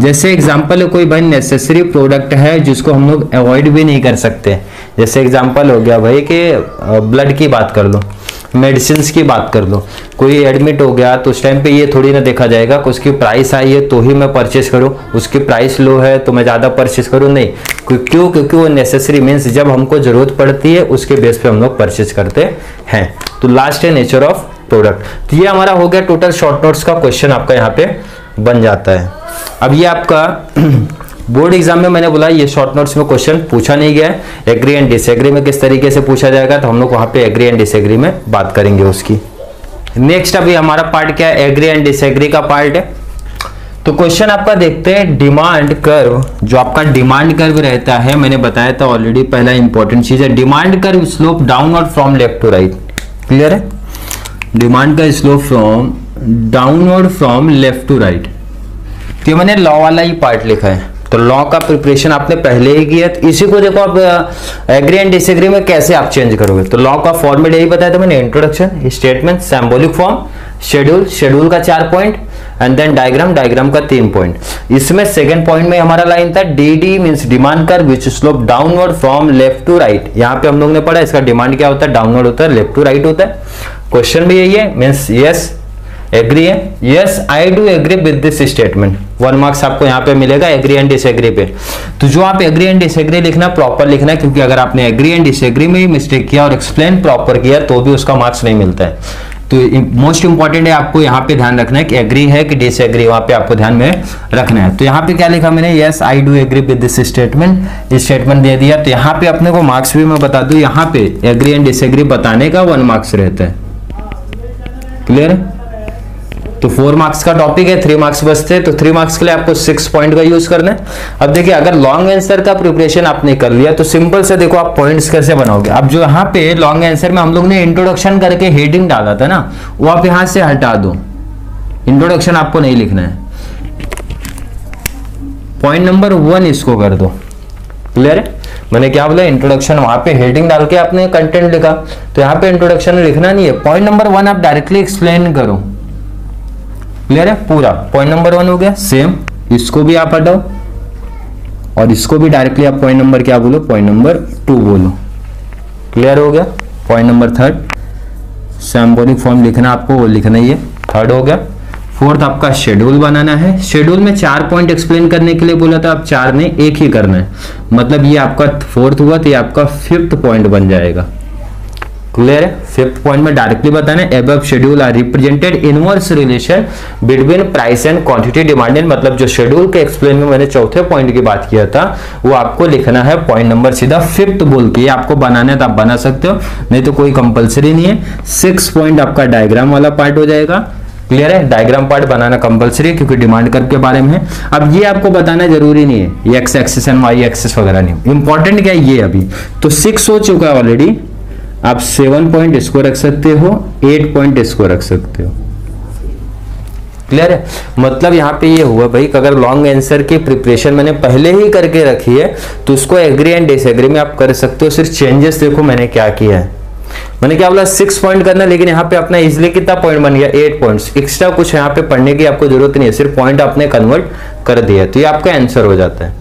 जैसे एग्जांपल है, कोई भाई नेसेसरी प्रोडक्ट है जिसको हम लोग अवॉइड भी नहीं कर सकते। जैसे एग्जांपल हो गया भाई कि ब्लड की बात कर लो, मेडिसिन की बात कर लो, कोई एडमिट हो गया तो उस टाइम पे ये थोड़ी ना देखा जाएगा कि उसकी प्राइस हाई है तो ही मैं परचेस करूं, उसकी प्राइस लो है तो मैं ज्यादा परचेस करूं, नहीं। क्यों? क्योंकि वो नेसेसरी मीन्स जब हमको जरूरत पड़ती है उसके बेस पे हम लोग परचेस करते हैं। तो लास्ट है नेचर ऑफ प्रोडक्ट। तो ये हमारा हो गया टोटल शॉर्ट नोट्स का क्वेश्चन आपका यहाँ पे बन जाता है। अब ये आपका बोर्ड एग्जाम में मैंने बोला ये शॉर्ट नोट्स में क्वेश्चन पूछा नहीं गया है। एग्री एंड डिसएग्री में किस तरीके से पूछा जाएगा तो हम लोग वहां पे एग्री एंड डिसएग्री में बात करेंगे उसकी। नेक्स्ट अभी हमारा पार्ट क्या है, एग्री एंड डिसएग्री का पार्ट है। तो क्वेश्चन आपका देखते हैं, डिमांड कर्व, जो आपका डिमांड कर्व रहता है, मैंने बताया था ऑलरेडी, पहला इंपॉर्टेंट चीज है demand curve slope downward from left to right. Clear है? डिमांड का slope from downward from left to right. तो मैंने लॉ वाला ही पार्ट लिखा है, तो लॉ का प्रिपरेशन आपने पहले ही किया। तो इसी को देखो आप एग्री एंड डिसएग्री में कैसे आप चेंज करोगे। तो लॉ का फॉर्मेट यही बताया था मैंने, introduction, statement, symbolic form, schedule, schedule का 4 point and then diagram, diagram का 3 पॉइंट। इसमें सेकंड पॉइंट में हमारा लाइन था DD means demand curve which slope downward from left to right. यहाँ पे हम लोग ने पढ़ा इसका डिमांड क्या होता है, डाउनवर्ड होता है, लेफ्ट टू राइट होता है। क्वेश्चन भी यही है, मींस यस एग्री है, yes I do agree with this statement. 1 marks आपको यहाँ पे मिलेगा एग्री एंड डिसएग्री पे। तो जो आप एग्री एंड डिसएग्री लिखना प्रॉपर लिखना है, क्योंकि अगर आपने एग्री एंड डिसएग्री में ही मिस्टेक किया और एक्सप्लेन प्रॉपर किया तो भी उसका मार्क्स नहीं मिलता है। तो मोस्ट इंपॉर्टेंट है आपको यहाँ पे ध्यान रखना है कि एग्री है कि डिसएग्री, वहां पे आपको ध्यान में रखना है। तो यहाँ पे क्या लिखा मैंने, yes I do agree with this statement, statement दे दिया। तो यहाँ पे अपने को मार्क्स भी मैं बता दूं, यहाँ पे एग्री एंड डिसएग्री बताने का 1 मार्क्स रहता है। क्लियर? तो 4 मार्क्स का टॉपिक है, 3 मार्क्स बचते हैं, तो 3 मार्क्स के लिए आपको 6 पॉइंट का यूज करना है। अब देखिए अगर लॉन्ग आंसर का प्रिपरेशन आपने कर लिया तो सिंपल से देखो आप पॉइंट्स कैसे बनाओगे। अब जो यहाँ पे लॉन्ग आंसर में हम लोग ने इंट्रोडक्शन करके हेडिंग डाला था ना, वो आप यहां से हटा दो, इंट्रोडक्शन आपको नहीं लिखना है। पॉइंट नंबर 1 इसको कर दो। क्लियर है? मैंने क्या बोला, इंट्रोडक्शन वहां पे हेडिंग डाल के आपने कंटेंट लिखा, तो यहाँ पे इंट्रोडक्शन लिखना नहीं है। पॉइंट नंबर 1 आप डायरेक्टली एक्सप्लेन करो। क्लियर है? पूरा पॉइंट नंबर 1 हो गया। सेम इसको भी आप हटाओ और इसको भी डायरेक्टली आप पॉइंट नंबर क्या बोलो, पॉइंट नंबर 2 बोलो। क्लियर हो गया? पॉइंट नंबर 3 सिंबॉलिक फॉर्म लिखना आपको, वो लिखना ही है। 3rd हो गया। 4th आपका शेड्यूल बनाना है। शेड्यूल में 4 पॉइंट एक्सप्लेन करने के लिए बोला था, आप 4 नहीं 1 ही करना है। मतलब ये आपका 4th हुआ तो ये आपका 5th पॉइंट बन जाएगा। क्लियर है? 5th पॉइंट में डायरेक्टली बताना है, above schedule are represented inverse relation between price and quantity demanded. मतलब जो शेड्यूल के एक्सप्लेन में मैंने 4थे पॉइंट की बात किया था, वो आपको लिखना है पॉइंट नंबर सीधा 5th बोल के। आपको बनाना है तो आप बना सकते हो, नहीं तो कोई कंपलसरी नहीं है। 6 पॉइंट आपका डायग्राम वाला पार्ट हो जाएगा। क्लियर है? डायग्राम पार्ट बनाना कंपलसरी है क्योंकि डिमांड कर्व के बारे में है। अब ये आपको बताना जरूरी नहीं है, ये X axis and Y axis वगैरह नहीं। इंपॉर्टेंट क्या है ये, अभी तो 6 हो चुका है ऑलरेडी। आप 7 पॉइंट इसको रख सकते हो, 8 पॉइंट इसको रख सकते हो। क्लियर है? मतलब यहाँ पे ये हुआ भाई कि अगर लॉन्ग आंसर की प्रिपरेशन मैंने पहले ही करके रखी है तो उसको एग्री एंड डिसएग्री में आप कर सकते हो। सिर्फ चेंजेस देखो मैंने क्या किया है। मैंने क्या बोला, 6 पॉइंट करना, लेकिन यहाँ पे अपना इजिली कितना पॉइंट बन गया, 8 पॉइंट्स। एक्स्ट्रा कुछ यहाँ पे पढ़ने की आपको जरूरत नहीं है, सिर्फ पॉइंट आपने कन्वर्ट कर दिया तो ये आपका आंसर हो जाता है।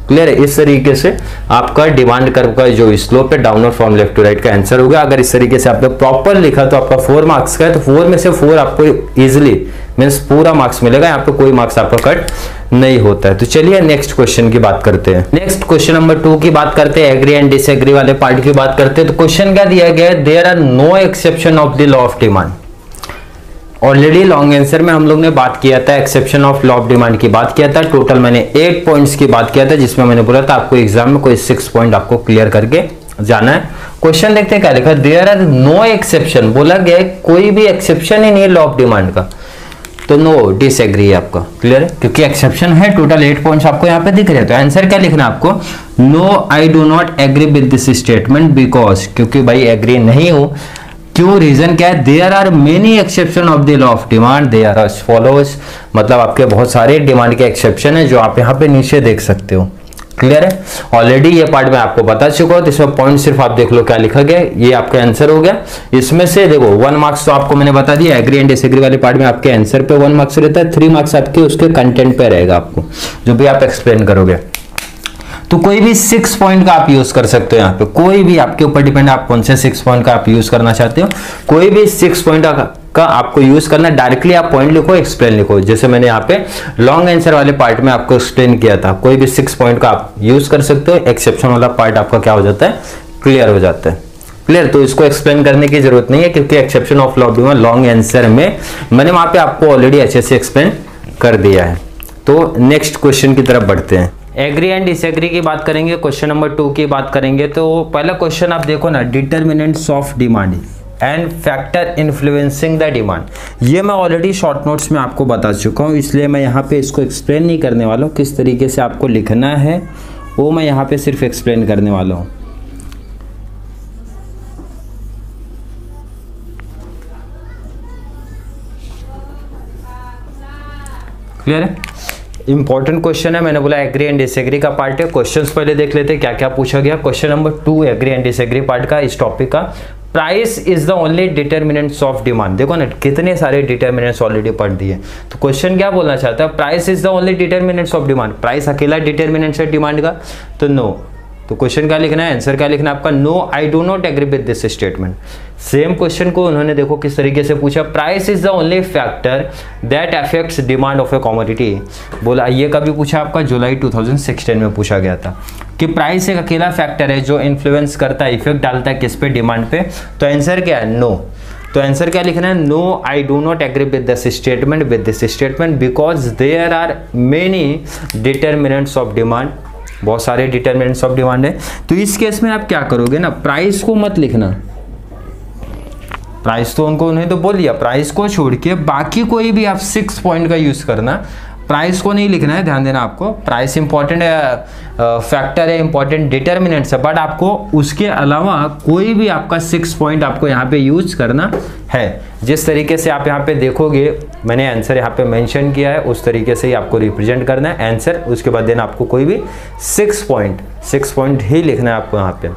क्लियर है? इस तरीके से आपका डिमांड कर्व का जो स्लोप है downward from left to right का आंसर होगा। अगर इस तरीके से आपने प्रॉपर लिखा तो आपका 4 मार्क्स का है, तो 4 में से 4 आपको इजिली मींस पूरा मार्क्स मिलेगा। यहाँ पे कोई मार्क्स आपका कट नहीं होता है। तो चलिए नेक्स्ट क्वेश्चन की बात करते हैं। नेक्स्ट क्वेश्चन नंबर 2 की बात करते हैं, एग्री एंड डिसएग्री वाले पार्ट की बात करते हैं। तो क्वेश्चन क्या दिया गया है, there are no exception of the law of demand. Already long answer में हम लोग ने बात किया था, exception of law of demand की बात किया था। टोटल मैंने 8 पॉइंट्स की बात किया था, जिसमें मैंने बोला था आपको एग्जाम में कोई 6 पॉइंट आपको क्लियर करके जाना है। क्वेश्चन देखते हैं क्या लिखा, देयर आर नो एक्सेप्शन। बोला गया है कोई भी एक्सेप्शन ही नहीं है लॉ ऑफ डिमांड का, तो नो डिसएग्री है आपका। क्लियर है? क्योंकि एक्सेप्शन है, टोटल 8 पॉइंट्स आपको यहाँ पे दिख रहे हैं। तो आंसर क्या लिखना आपको, no I do not agree with this statement because, क्योंकि भाई एग्री नहीं हो। क्यों? रीजन क्या है, there are many exception of the law of demand, they are as follows. मतलब आपके बहुत सारे डिमांड के एक्सेप्शन है जो आप यहाँ पे नीचे देख सकते हो। क्लियर है? ऑलरेडी ये पार्ट मैं आपको बता चुका हूं, तो इसमें पॉइंट सिर्फ आप देख लो क्या लिखा गया, ये आपका आंसर हो गया। इसमें से देखो 1 मार्क्स तो आपको मैंने बता दिया, एग्री एंड डिसएग्री वाले पार्ट में आपके आंसर पे 1 मार्क्स रहता है, 3 मार्क्स आपके उसके कंटेंट पे रहेगा, आपको जो भी आप एक्सप्लेन करोगे। तो कोई भी 6 पॉइंट का आप यूज कर सकते हो। यहाँ पे कोई भी आपके ऊपर डिपेंड है, आप कौन से 6 पॉइंट का आप यूज करना चाहते हो। कोई भी 6 पॉइंट का आपको यूज करना, डायरेक्टली आप पॉइंट लिखो, एक्सप्लेन लिखो। जैसे मैंने यहाँ पे लॉन्ग आंसर वाले पार्ट में आपको एक्सप्लेन किया था, कोई भी 6 पॉइंट का आप यूज कर सकते हो। एक्सेप्शन वाला पार्ट आपका क्या हो जाता है, क्लियर हो जाता है। क्लियर? तो इसको एक्सप्लेन करने की जरूरत नहीं है, क्योंकि exception of law of demand long answer में मैंने वहां पे आपको ऑलरेडी अच्छे से एक्सप्लेन कर दिया है। तो नेक्स्ट क्वेश्चन की तरफ बढ़ते हैं। एग्री एंड डिसएग्री की बात करेंगे, क्वेश्चन नंबर 2 की बात करेंगे। तो पहला क्वेश्चन आप देखो ना, determinants of demand and factor influencing the demand. ये मैं ऑलरेडी शॉर्ट नोट्स में आपको बता चुका हूँ, इसलिए मैं यहाँ पे इसको एक्सप्लेन नहीं करने वाला हूँ। किस तरीके से आपको लिखना है वो मैं यहाँ पे सिर्फ एक्सप्लेन करने वाला हूँ। क्लियर है? इंपॉर्टेंट क्वेश्चन है, मैंने बोला एग्री एंड डिसएग्री का पार्ट है। क्वेश्चंस पहले देख लेते हैं क्या क्या पूछा गया। Question number 2 agree and disagree part का, इस टॉपिक का, price is the only determinants of demand. देखो ना कितने सारे डिटरमिनेंट्स ऑलरेडी पढ़ दिए। तो क्वेश्चन क्या बोलना चाहता है, price is the only determinants of demand. Price अकेला डिटरमिनेंट्स है डिमांड का, तो नो। तो क्वेश्चन क्या लिखना है, आंसर क्या लिखना है आपका, no I do not agree with this statement. Same question को उन्होंने देखो किस तरीके से पूछा, price is the only factor that affects demand of a commodity. बोला ये कभी पूछा आपका, जुलाई 2016 में पूछा गया था कि प्राइस एक अकेला फैक्टर है जो इन्फ्लुएंस करता है, इफेक्ट डालता है किस पे, डिमांड पे। तो आंसर क्या है, नो। तो आंसर क्या लिखना है, no I do not agree with this statement because there are many determinants of demand. बहुत सारे डिटर्मिनेंट्स ऑफ डिमांड है। तो इस केस में आप क्या करोगे ना, प्राइस को मत लिखना, प्राइस तो उन्हें तो बोल दिया, प्राइस को छोड़ के बाकी कोई भी आप 6 पॉइंट का यूज करना, प्राइस को नहीं लिखना है, ध्यान देना आपको। प्राइस इंपॉर्टेंट फैक्टर है, इंपॉर्टेंट डिटर्मिनेंट्स है, बट आपको उसके अलावा कोई भी आपका 6 पॉइंट आपको यहाँ पे यूज करना है। जिस तरीके से आप यहाँ पे देखोगे, मैंने आंसर यहाँ पे मेंशन किया है, उस तरीके से ही आपको रिप्रेजेंट करना है आंसर। उसके बाद देना आपको कोई भी 6 पॉइंट ही लिखना है आपको यहाँ पे।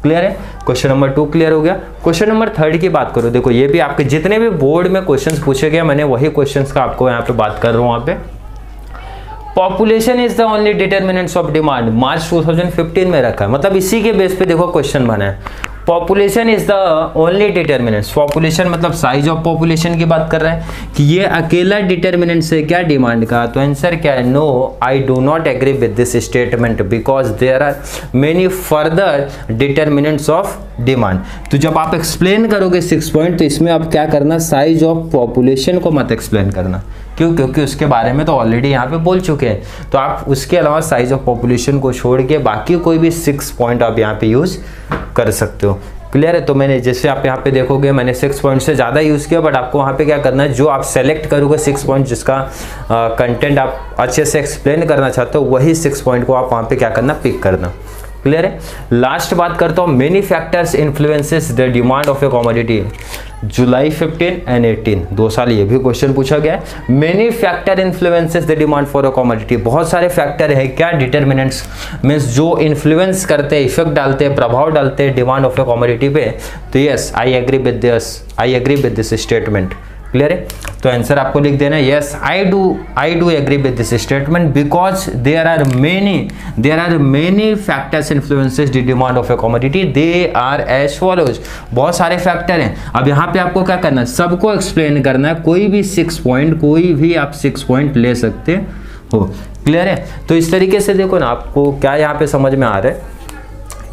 क्लियर है? क्वेश्चन नंबर 2 क्लियर हो गया। क्वेश्चन नंबर 3 की बात करो, देखो ये भी आपके जितने भी बोर्ड में क्वेश्चंस पूछे गए, मैंने वही क्वेश्चंस का आपको यहाँ पे बात कर रहा हूँ। यहाँ पे population is the only determinants of demand, March 2015 में रखा है, मतलब इसी के बेस पे देखो क्वेश्चन बना है। Population is the only determinants, population मतलब साइज ऑफ पॉपुलेशन की बात कर रहा है कि ये अकेला डिटर्मिनेंट्स है क्या डिमांड का। तो आंसर क्या है, no I do not agree with this statement because there are many further determinants of demand. तो जब आप एक्सप्लेन करोगे 6 पॉइंट, तो इसमें आप क्या करना, साइज ऑफ पॉपुलेशन को मत एक्सप्लेन करना। क्यों? क्योंकि उसके बारे में तो ऑलरेडी यहाँ पे बोल चुके हैं। तो आप उसके अलावा साइज ऑफ पॉपुलेशन को छोड़ के बाकी कोई भी 6 पॉइंट आप यहाँ पे यूज कर सकते हो। क्लियर है? तो मैंने जैसे आप यहाँ पे देखोगे, मैंने 6 पॉइंट से ज़्यादा यूज़ किया, बट आपको वहाँ पे क्या करना है, जो आप सेलेक्ट करोगे 6 पॉइंट जिसका कंटेंट आप अच्छे से एक्सप्लेन करना चाहते हो, वही 6 पॉइंट को आप वहाँ पे क्या करना, पिक करना। क्लियर है? लास्ट बात करता हूँ, many factors influences the demand of a commodity. July 15 and 18 2 साल ये भी क्वेश्चन पूछा गया है। Many factor influences the demand for a commodity, बहुत सारे फैक्टर है क्या, डिटर्मिनेंट्स मीन्स जो इन्फ्लुएंस करते हैं, इफेक्ट डालते हैं, प्रभाव डालते हैं डिमांड ऑफ ए कमोडिटी पे। तो yes I agree with this statement. Clear है? तो आंसर आपको लिख देना है, yes I do agree with this statement because there are many factors influences the demand of a commodity, they are as follows. बहुत सारे फैक्टर हैं। अब यहाँ पे आपको क्या करना है, सबको एक्सप्लेन करना है, कोई भी 6 पॉइंट, कोई भी आप 6 पॉइंट ले सकते हो। क्लियर है? तो इस तरीके से देखो ना, आपको क्या यहाँ पे समझ में आ रहा है,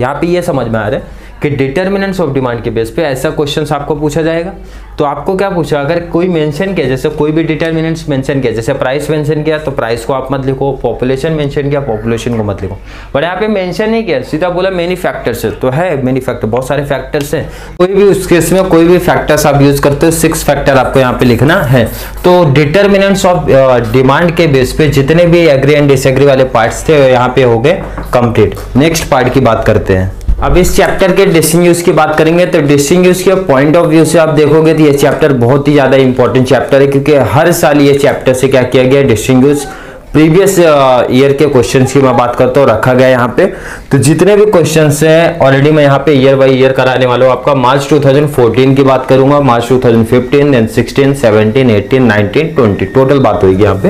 यहाँ पे ये समझ में आ रहा है कि डिटर्मिनेंट्स ऑफ डिमांड के बेस पे ऐसा क्वेश्चंस आपको पूछा जाएगा। तो आपको क्या पूछा, अगर कोई मेंशन किया, जैसे कोई भी डिटर्मिनेंट्स मेंशन किया, जैसे प्राइस मेंशन किया तो प्राइस को आप मत लिखो, पॉपुलेशन मेंशन किया पॉपुलेशन को मत लिखो, बट यहाँ पे मेंशन नहीं किया, सीधा बोला मेनी फैक्टर्स है। तो है मेनी फैक्टर, बहुत सारे फैक्टर्स हैं, कोई भी उस केस में कोई भी फैक्टर्स आप यूज करते हो, 6 फैक्टर आपको यहाँ पे लिखना है। तो डिटर्मिनेंट्स ऑफ डिमांड के बेस पे जितने भी एग्री एंड डिसएग्री वाले पार्ट्स थे यहाँ पे हो गए कंप्लीट। नेक्स्ट पार्ट की बात करते हैं। अब इस चैप्टर के डिस्टिंग्विश की बात करेंगे। तो डिस्टिंग्विश के पॉइंट ऑफ व्यू से आप देखोगे तो ये चैप्टर बहुत ही ज्यादा इंपॉर्टेंट चैप्टर है, क्योंकि हर साल ये चैप्टर से क्या किया गया, डिस्टिंग्विश प्रीवियस ईयर के क्वेश्चंस की मैं बात करता हूँ, रखा गया यहाँ पे। तो जितने भी क्वेश्चंस हैं ऑलरेडी मैं यहाँ पे ईयर बाय ईयर कराने वाला हूँ। आपका मार्च 2014 की बात करूंगा, मार्च 2015, देन 16, 17, 18, 19, 20 टोटल बात होगी यहाँ पे।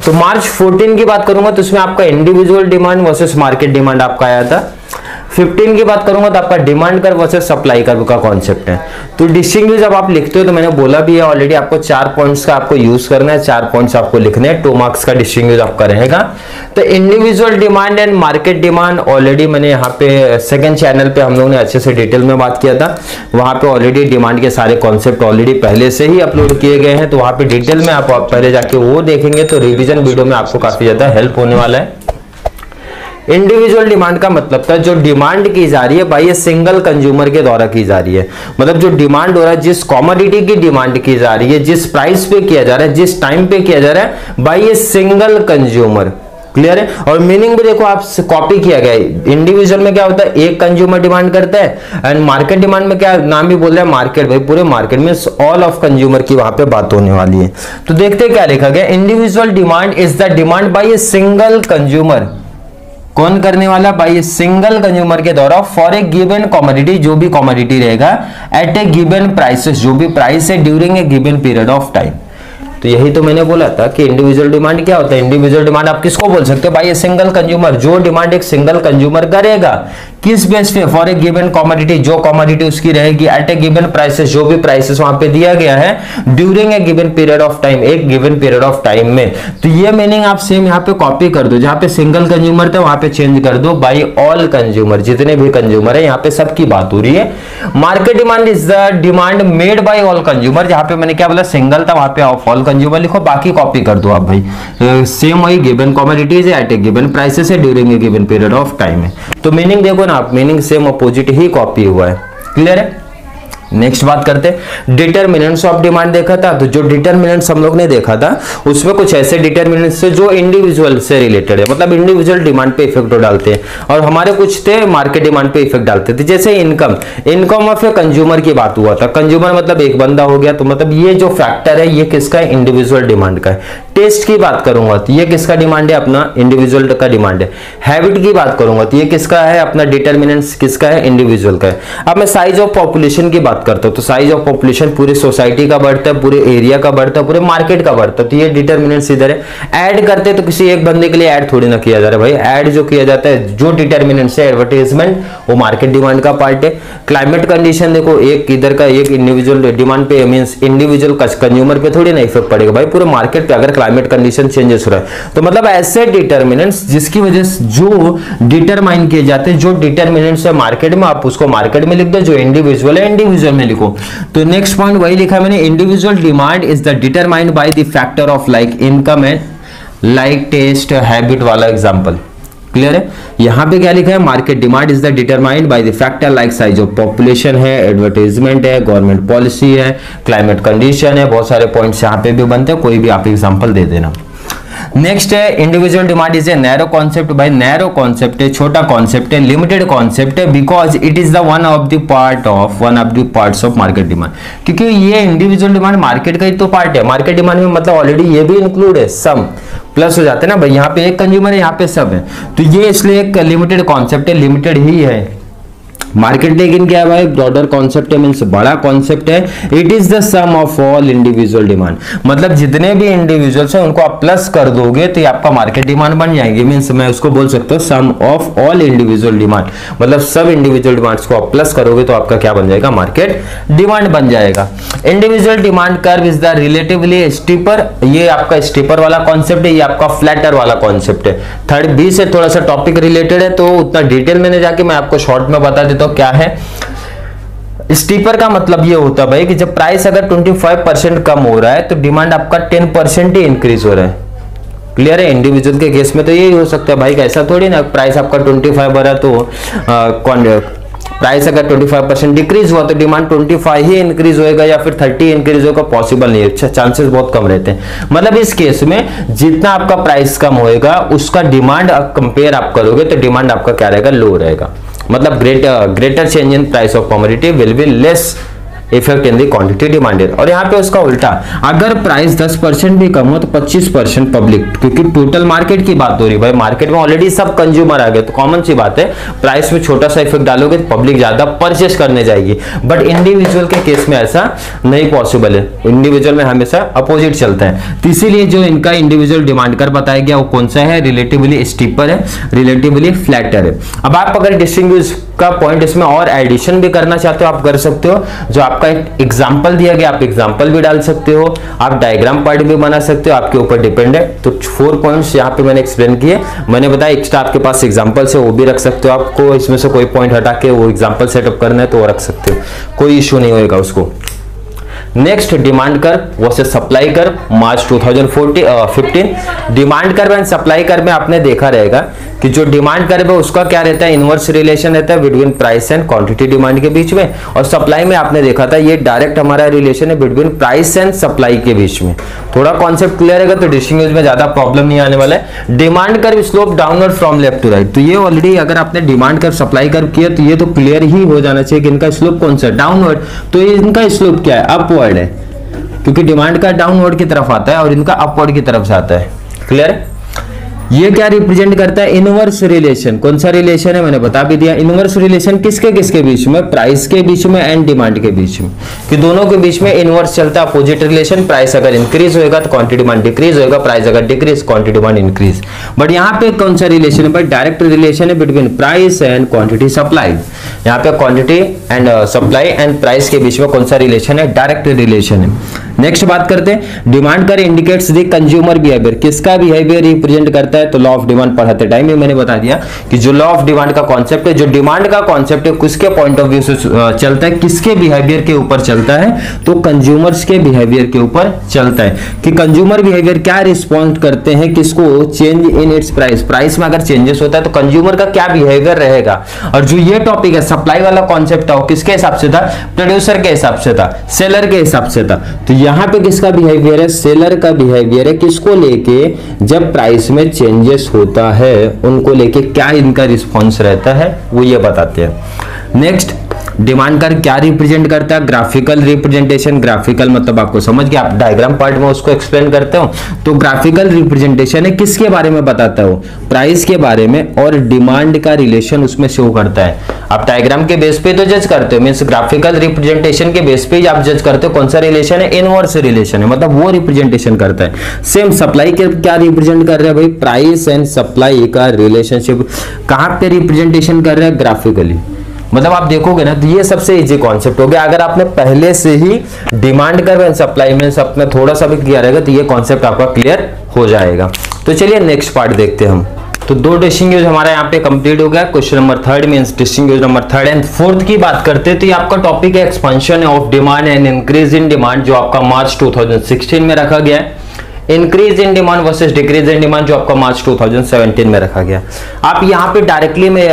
तो मार्च 14 की बात करूंगा तो उसमें आपका individual demand versus market demand आपका आया था। 15 की बात करूंगा तो आपका demand curve versus supply curve का कॉन्सेप्ट है। तो डिस्टिंग्विश जब आप लिखते हो तो मैंने बोला भी है ऑलरेडी, आपको 4 पॉइंट्स का आपको यूज करना है, 4 पॉइंट्स आपको लिखने हैं, 2 मार्क्स का डिस्टिंग्विश आपका रहेगा। तो individual demand and market demand already मैंने यहाँ पे सेकंड चैनल पे हम लोगों ने अच्छे से डिटेल में बात किया था, वहां पे ऑलरेडी डिमांड के सारे कॉन्सेप्ट ऑलरेडी पहले से ही अपलोड किए गए हैं। तो वहां पे डिटेल में आप पहले जाके वो देखेंगे तो रिविजन वीडियो में आपको काफी ज्यादा हेल्प होने वाला है। इंडिविजुअल डिमांड का मतलब था जो डिमांड की जा रही है भाई ये सिंगल कंज्यूमर के द्वारा की जा रही है, मतलब जो डिमांड हो रहा है, जिस कॉमोडिटी की डिमांड की जा रही है, जिस प्राइस पे किया जा रहा है, जिस टाइम पे किया जा रहा है, भाई ये सिंगल कंज्यूमर। क्लियर है? और मीनिंग भी देखो आप कॉपी किया गया है। इंडिविजुअल में क्या होता है, एक कंज्यूमर डिमांड करता है, एंड मार्केट डिमांड में क्या नाम भी बोल रहा है मार्केट, भाई पूरे मार्केट में ऑल ऑफ कंज्यूमर की वहां पे बात होने वाली है। तो देखते क्या लिखा गया, individual demand is the demand by a single consumer. कौन करने वाला, भाई सिंगल कंज्यूमर के द्वारा फॉर ए गिवन कॉमोडिटी, जो भी कॉमोडिटी रहेगा, एट ए गिवन प्राइसेस, जो भी प्राइस है, during a given period of time. तो यही तो मैंने बोला था कि इंडिविजुअल डिमांड क्या होता है। इंडिविजुअल डिमांड आप किसको बोल सकते हो, भाई ये सिंगल कंज्यूमर, जो डिमांड एक सिंगल कंज्यूमर करेगा किस बेस पे, फॉर ए गिवन कमोडिटी, जो कमोडिटी उसकी रहेगी एट ए गिवन प्राइसेस, जो भी प्राइसेस वहां पे दिया गया है during a given period of time, एक गिवन पीरियड ऑफ टाइम में। तो ये मीनिंग आप सेम यहाँ पे कॉपी कर दो, जहां पे सिंगल कंज्यूमर था वहां पे चेंज कर दो बाई ऑल कंज्यूमर, जितने भी कंज्यूमर है यहाँ पे सबकी बात हो रही है। Market demand is the demand made by all consumer, जहां पे मैंने क्या बोला सिंगल था वहां पे ऑफ ऑल कंज्यूमर लिखो, बाकी कॉपी कर दो आप भाई। सेम वही गिवन कमोडिटीज है एट ए गिवन प्राइसेस है during a given period of time है। तो मीनिंग देखो ना आप, मीनिंग सेम अपोजिट ही कॉपी हुआ है। क्लियर है? नेक्स्ट बात करते हैं, डिटरमिनेंट्स ऑफ डिमांड देखा था। तो जो डिटरमिनेंट्स हम लोग ने देखा था उसमें कुछ ऐसे डिटरमिनेंट्स थे जो इंडिविजुअल से रिलेटेड है, मतलब इंडिविजुअल डिमांड पे इफेक्ट डालते हैं, और हमारे कुछ थे मार्केट डिमांड पे इफेक्ट डालते थे। जैसे income, income of a consumer की बात हुआ था। कंज्यूमर मतलब एक बंदा हो गया, तो मतलब ये जो फैक्टर है ये किसका है, इंडिविजुअल डिमांड का है। टेस्ट की बात करूंगा तो ये किसका डिमांड है, अपना इंडिविजुअल का डिमांड है। हैबिट की बात करूंगा तो ये किसका है, अपना डिटरमिनेंट्स किसका है, इंडिविजुअल का है। अब मैं साइज ऑफ पॉपुलेशन की बात करता हूं तो साइज ऑफ पॉपुलेशन पूरी सोसाइटी का बढ़ता है, पूरे एरिया का बढ़ता है, पूरे मार्केट का बढ़ता है, तो ये डिटरमिनेंट्स इधर है। ऐड करते तो किसी एक बंदे के लिए ऐड थोड़ी ना किया जा रहा है भाई, ऐड जो किया जाता है जो डिटरमिनेंट्स है एडवर्टाइजमेंट वो मार्केट डिमांड का पार्ट है। क्लाइमेट कंडीशन देखो, एक इधर का एक इंडिविजुअल डिमांड पे मींस इंडिविजुअल कंज्यूमर पे थोड़ी ना इफेक्ट पड़ेगा भाई, पूरे मार्केट पे अगर क्लाइमेट कंडीशन चेंजेस हो रहा है। तो मतलब ऐसे डिटरमिनेंट्स जिसकी वजह से जो डिटरमाइन किए जाते हैं, जो डिटरमिनेंट्स है मार्केट में, आप उसको मार्केट में लिख दो, जो इंडिविजुअल है इंडिविजुअल में लिखो। तो नेक्स्ट पॉइंट वही लिखा है मैंने, individual demand is the determined by the factor of like income and like taste habit वाला एग्जांपल। क्लियर है? यहां पे क्या लिखा है, market demand is the determined by the factor like size of population है, एडवर्टाइजमेंट है, गवर्नमेंट पॉलिसी है, क्लाइमेट कंडीशन है, बहुत सारे पॉइंट्स यहां पे भी बनते हैं, कोई भी आप एग्जांपल दे देना। नेक्स्ट है individual demand is a narrow concept. भाई नैरो कॉन्सेप्ट है, छोटा कॉन्सेप्ट है, लिमिटेड कॉन्सेप्ट है, because it is the one of the parts of market demand. क्योंकि ये इंडिविजुअल डिमांड मार्केट का ही तो पार्ट है। मार्केट डिमांड में मतलब ऑलरेडी ये भी इंक्लूड है, सम प्लस हो जाते हैं ना भाई, यहाँ पे एक कंज्यूमर है, यहाँ पे सब है, तो ये इसलिए एक लिमिटेड कॉन्सेप्ट है, लिमिटेड ही है। मार्केट लेकिन क्या है भाई, ब्रॉडर कॉन्सेप्ट है, मींस बड़ा कॉन्सेप्ट है। It is the sum of all individual demand, मतलब जितने भी इंडिविजुअल्स हैं उनको आप प्लस कर दोगे तो ये आपका मार्केट डिमांड बन जाएगी। मींस मैं उसको बोल सकता हूँ सम ऑफ ऑल इंडिविजुअल डिमांड, मतलब सब इंडिविजुअल डिमांड्स को आप प्लस करोगे तो आपका क्या बन जाएगा, मार्केट डिमांड बन जाएगा। Individual demand curve is the relatively steeper, ये आपका स्टीपर वाला कॉन्सेप्ट है, ये आपका फ्लैटर वाला कॉन्सेप्ट है। थर्ड बी से थोड़ा सा टॉपिक रिलेटेड है, तो उतना डिटेल में नहीं जाके मैं आपको शॉर्ट में बता देता हूं क्या है। स्टीपर का मतलब ये होता है भाई कि जब प्राइस अगर 25% कम हो रहा है तो डिमांड आपका 10% ही इंक्रीज हो रहा है। क्लियर है? इंडिविजुअल के केस में तो यही हो सकता है भाई, ऐसा थोड़ी ना प्राइस आपका 25 हो रहा तो प्राइस अगर 25% डिक्रीज हुआ तो डिमांड 25 ही इंक्रीज होएगा या फिर 30 इंक्रीज होगा, पॉसिबल नहीं है, चांसेस बहुत कम रहते हैं। मतलब इस केस में जितना आपका प्राइस कम होएगा उसका डिमांड कंपेयर आप करोगे तो डिमांड आपका क्या रहेगा, लो रहेगा। मतलब greater change in price of commodity will be less effect in the quantity demanded. और यहाँ पे उसका उल्टा, अगर प्राइस 10% भी कम हो तो 25% पब्लिक, क्योंकि टोटल मार्केट की बात हो रही है भाई, मार्केट में ऑलरेडी सब कंज्यूमर आ गए तो कॉमन सी बात है प्राइस में छोटा सा इफेक्ट डालोगे तो पब्लिक ज्यादा परचेस करने जाएगी। बट इंडिविजुअल के केस में ऐसा नहीं पॉसिबल है, इंडिविजुअल में हमेशा अपोजिट चलता है। तो इसीलिए जो इनका इंडिविजुअल डिमांड कर बताया गया वो कौन सा है, रिलेटिवली स्टीपर है, रिलेटिवली फ्लैटर है। अब आप अगर डिस्टिंग्विश का पॉइंट इसमें और एडिशन भी करना चाहते हो आप कर सकते हो, जो आपका एक एग्जांपल दिया गया आप एग्जांपल भी डाल सकते हो, आप डायग्राम पार्ट भी बना सकते हो, आपके ऊपर डिपेंड है। तो 4 पॉइंट्स यहाँ पे मैंने एक्सप्लेन किए, मैंने बताया एक्स्ट्रा आपके पास एग्जांपल्स है वो भी रख सकते हो, आपको इसमें से कोई पॉइंट हटा के वो एग्जांपल सेटअप करना है तो वो रख सकते हो, कोई इश्यू नहीं होगा उसको। Next demand curve versus supply curve March 2015। Demand curve and supply curve में आपने देखा रहेगा कि जो डिमांड कर्व है उसका क्या रहता है, इनवर्स रिलेशन रहता है between price and quantity demand के बीच में, और सप्लाई में आपने देखा था ये डायरेक्ट हमारा रिलेशन है बिटवीन प्राइस एंड सप्लाई के बीच में। थोड़ा कॉन्सेप्ट क्लियर है तो डिस्टिंग्विश में ज्यादा प्रॉब्लम नहीं आने वाला है। Demand curve slope downward from left to right, तो ये ऑलरेडी अगर आपने डिमांड कर्व सप्लाई कर्व किया तो ये तो क्लियर ही हो जाना चाहिए कि इनका स्लोप कौन सा है, डाउनवर्ड। तो इनका स्लोप क्या है, अपवर्ड है, क्योंकि डिमांड का डाउनवर्ड की तरफ आता है और इनका अपवर्ड की तरफ से आता है। क्लियर है? ये क्या रिप्रेजेंट करता है? Inverse relation. कौन सा रिलेशन है? मैंने बता भी दिया। इनवर्स रिलेशन किसके किसके बीच में? प्राइस के बीच में एंड डिमांड के बीच में, कि दोनों के बीच में इनवर्स चलता है, अपोजिट रिलेशन। प्राइस अगर इंक्रीज होगा तो क्वांटिटी डिमांड डिक्रीज होगा, प्राइस अगर decrease quantity demand increase. But यहाँ पे कौन सा रिलेशन है? डायरेक्ट रिलेशन है between price and quantity supply. यहाँ पे quantity and supply and price के बीच में कौन सा रिलेशन है? डायरेक्ट रिलेशन है। नेक्स्ट बात करते हैं, डिमांड कर इंडिकेट्स द कंज्यूमर बिहेवियर। किसका बिहेवियर रिप्रेजेंट करता है? तो लॉ ऑफ डिमांड पढ़ाते टाइम ही मैंने बता दिया कि जो लॉ ऑफ डिमांड का कॉन्सेप्ट है, जो डिमांड का कॉन्सेप्ट है, किसके पॉइंट ऑफ व्यू से चलता है? किसके बिहेवियर के ऊपर चलता है? तो कंज्यूमर्स के बिहेवियर के ऊपर चलता है, कि कंज्यूमर बिहेवियर क्या रिस्पॉन्ड करते हैं किसको? Change in its price. Price में अगर चेंजेस होता है तो कंज्यूमर का क्या बिहेवियर रहेगा। और जो ये टॉपिक है सप्लाई वाला कॉन्सेप्ट था, किसके हिसाब से था? प्रोड्यूसर के हिसाब से था, सेलर के हिसाब से था। तो यहाँ पे किसका बिहेवियर है? सेलर का बिहेवियर है। किसको लेके? जब प्राइस में चेंजेस होता है उनको लेके क्या इनका रिस्पॉन्स रहता है, वो ये बताते हैं। नेक्स्ट, डिमांड कर क्या रिप्रेजेंट करता है? Graphical representation. ग्राफिकल मतलब आपको समझ गया, आप डायग्राम पार्ट में उसको एक्सप्लेन करते हो। तो ग्राफिकल रिप्रेजेंटेशन है किसके बारे में बताता हो? प्राइस के बारे में, और डिमांड का रिलेशन उसमें शो करता है। आप डायग्राम के बेस पे तो जज करते हो, मींस ग्राफिकल रिप्रेजेंटेशन के बेस पे ही आप जज करते हो कौन सा रिलेशन है? इनवर्स रिलेशन है, मतलब वो रिप्रेजेंटेशन करता है। सेम सप्लाई के क्या रिप्रेजेंट कर रहा है भाई? प्राइस एंड सप्लाई का रिलेशनशिप कहां पे रिप्रेजेंटेशन कर रहा है? ग्राफिकली। मतलब आप देखोगे ना तो ये सबसे इजी कॉन्सेप्ट हो गया। अगर आपने पहले से ही डिमांड कर एंड सप्लाई में अपने थोड़ा सा भी किया रहेगा तो ये कॉन्सेप्ट आपका क्लियर हो जाएगा। तो चलिए नेक्स्ट पार्ट देखते हैं हम। तो दो डिस्टिंग्विश हमारा यहाँ पे कंप्लीट हो गया। Question number 3 means distinguish number 3 and 4 की बात करते हैं तो ये आपका टॉपिक है expansion of demand and increase in demand, जो आपका मार्च 2016 में रखा गया है। Increase in demand versus decrease in demand, जो आपका मार्च 2017 में रखा गया। आप यहाँ पे डायरेक्टली में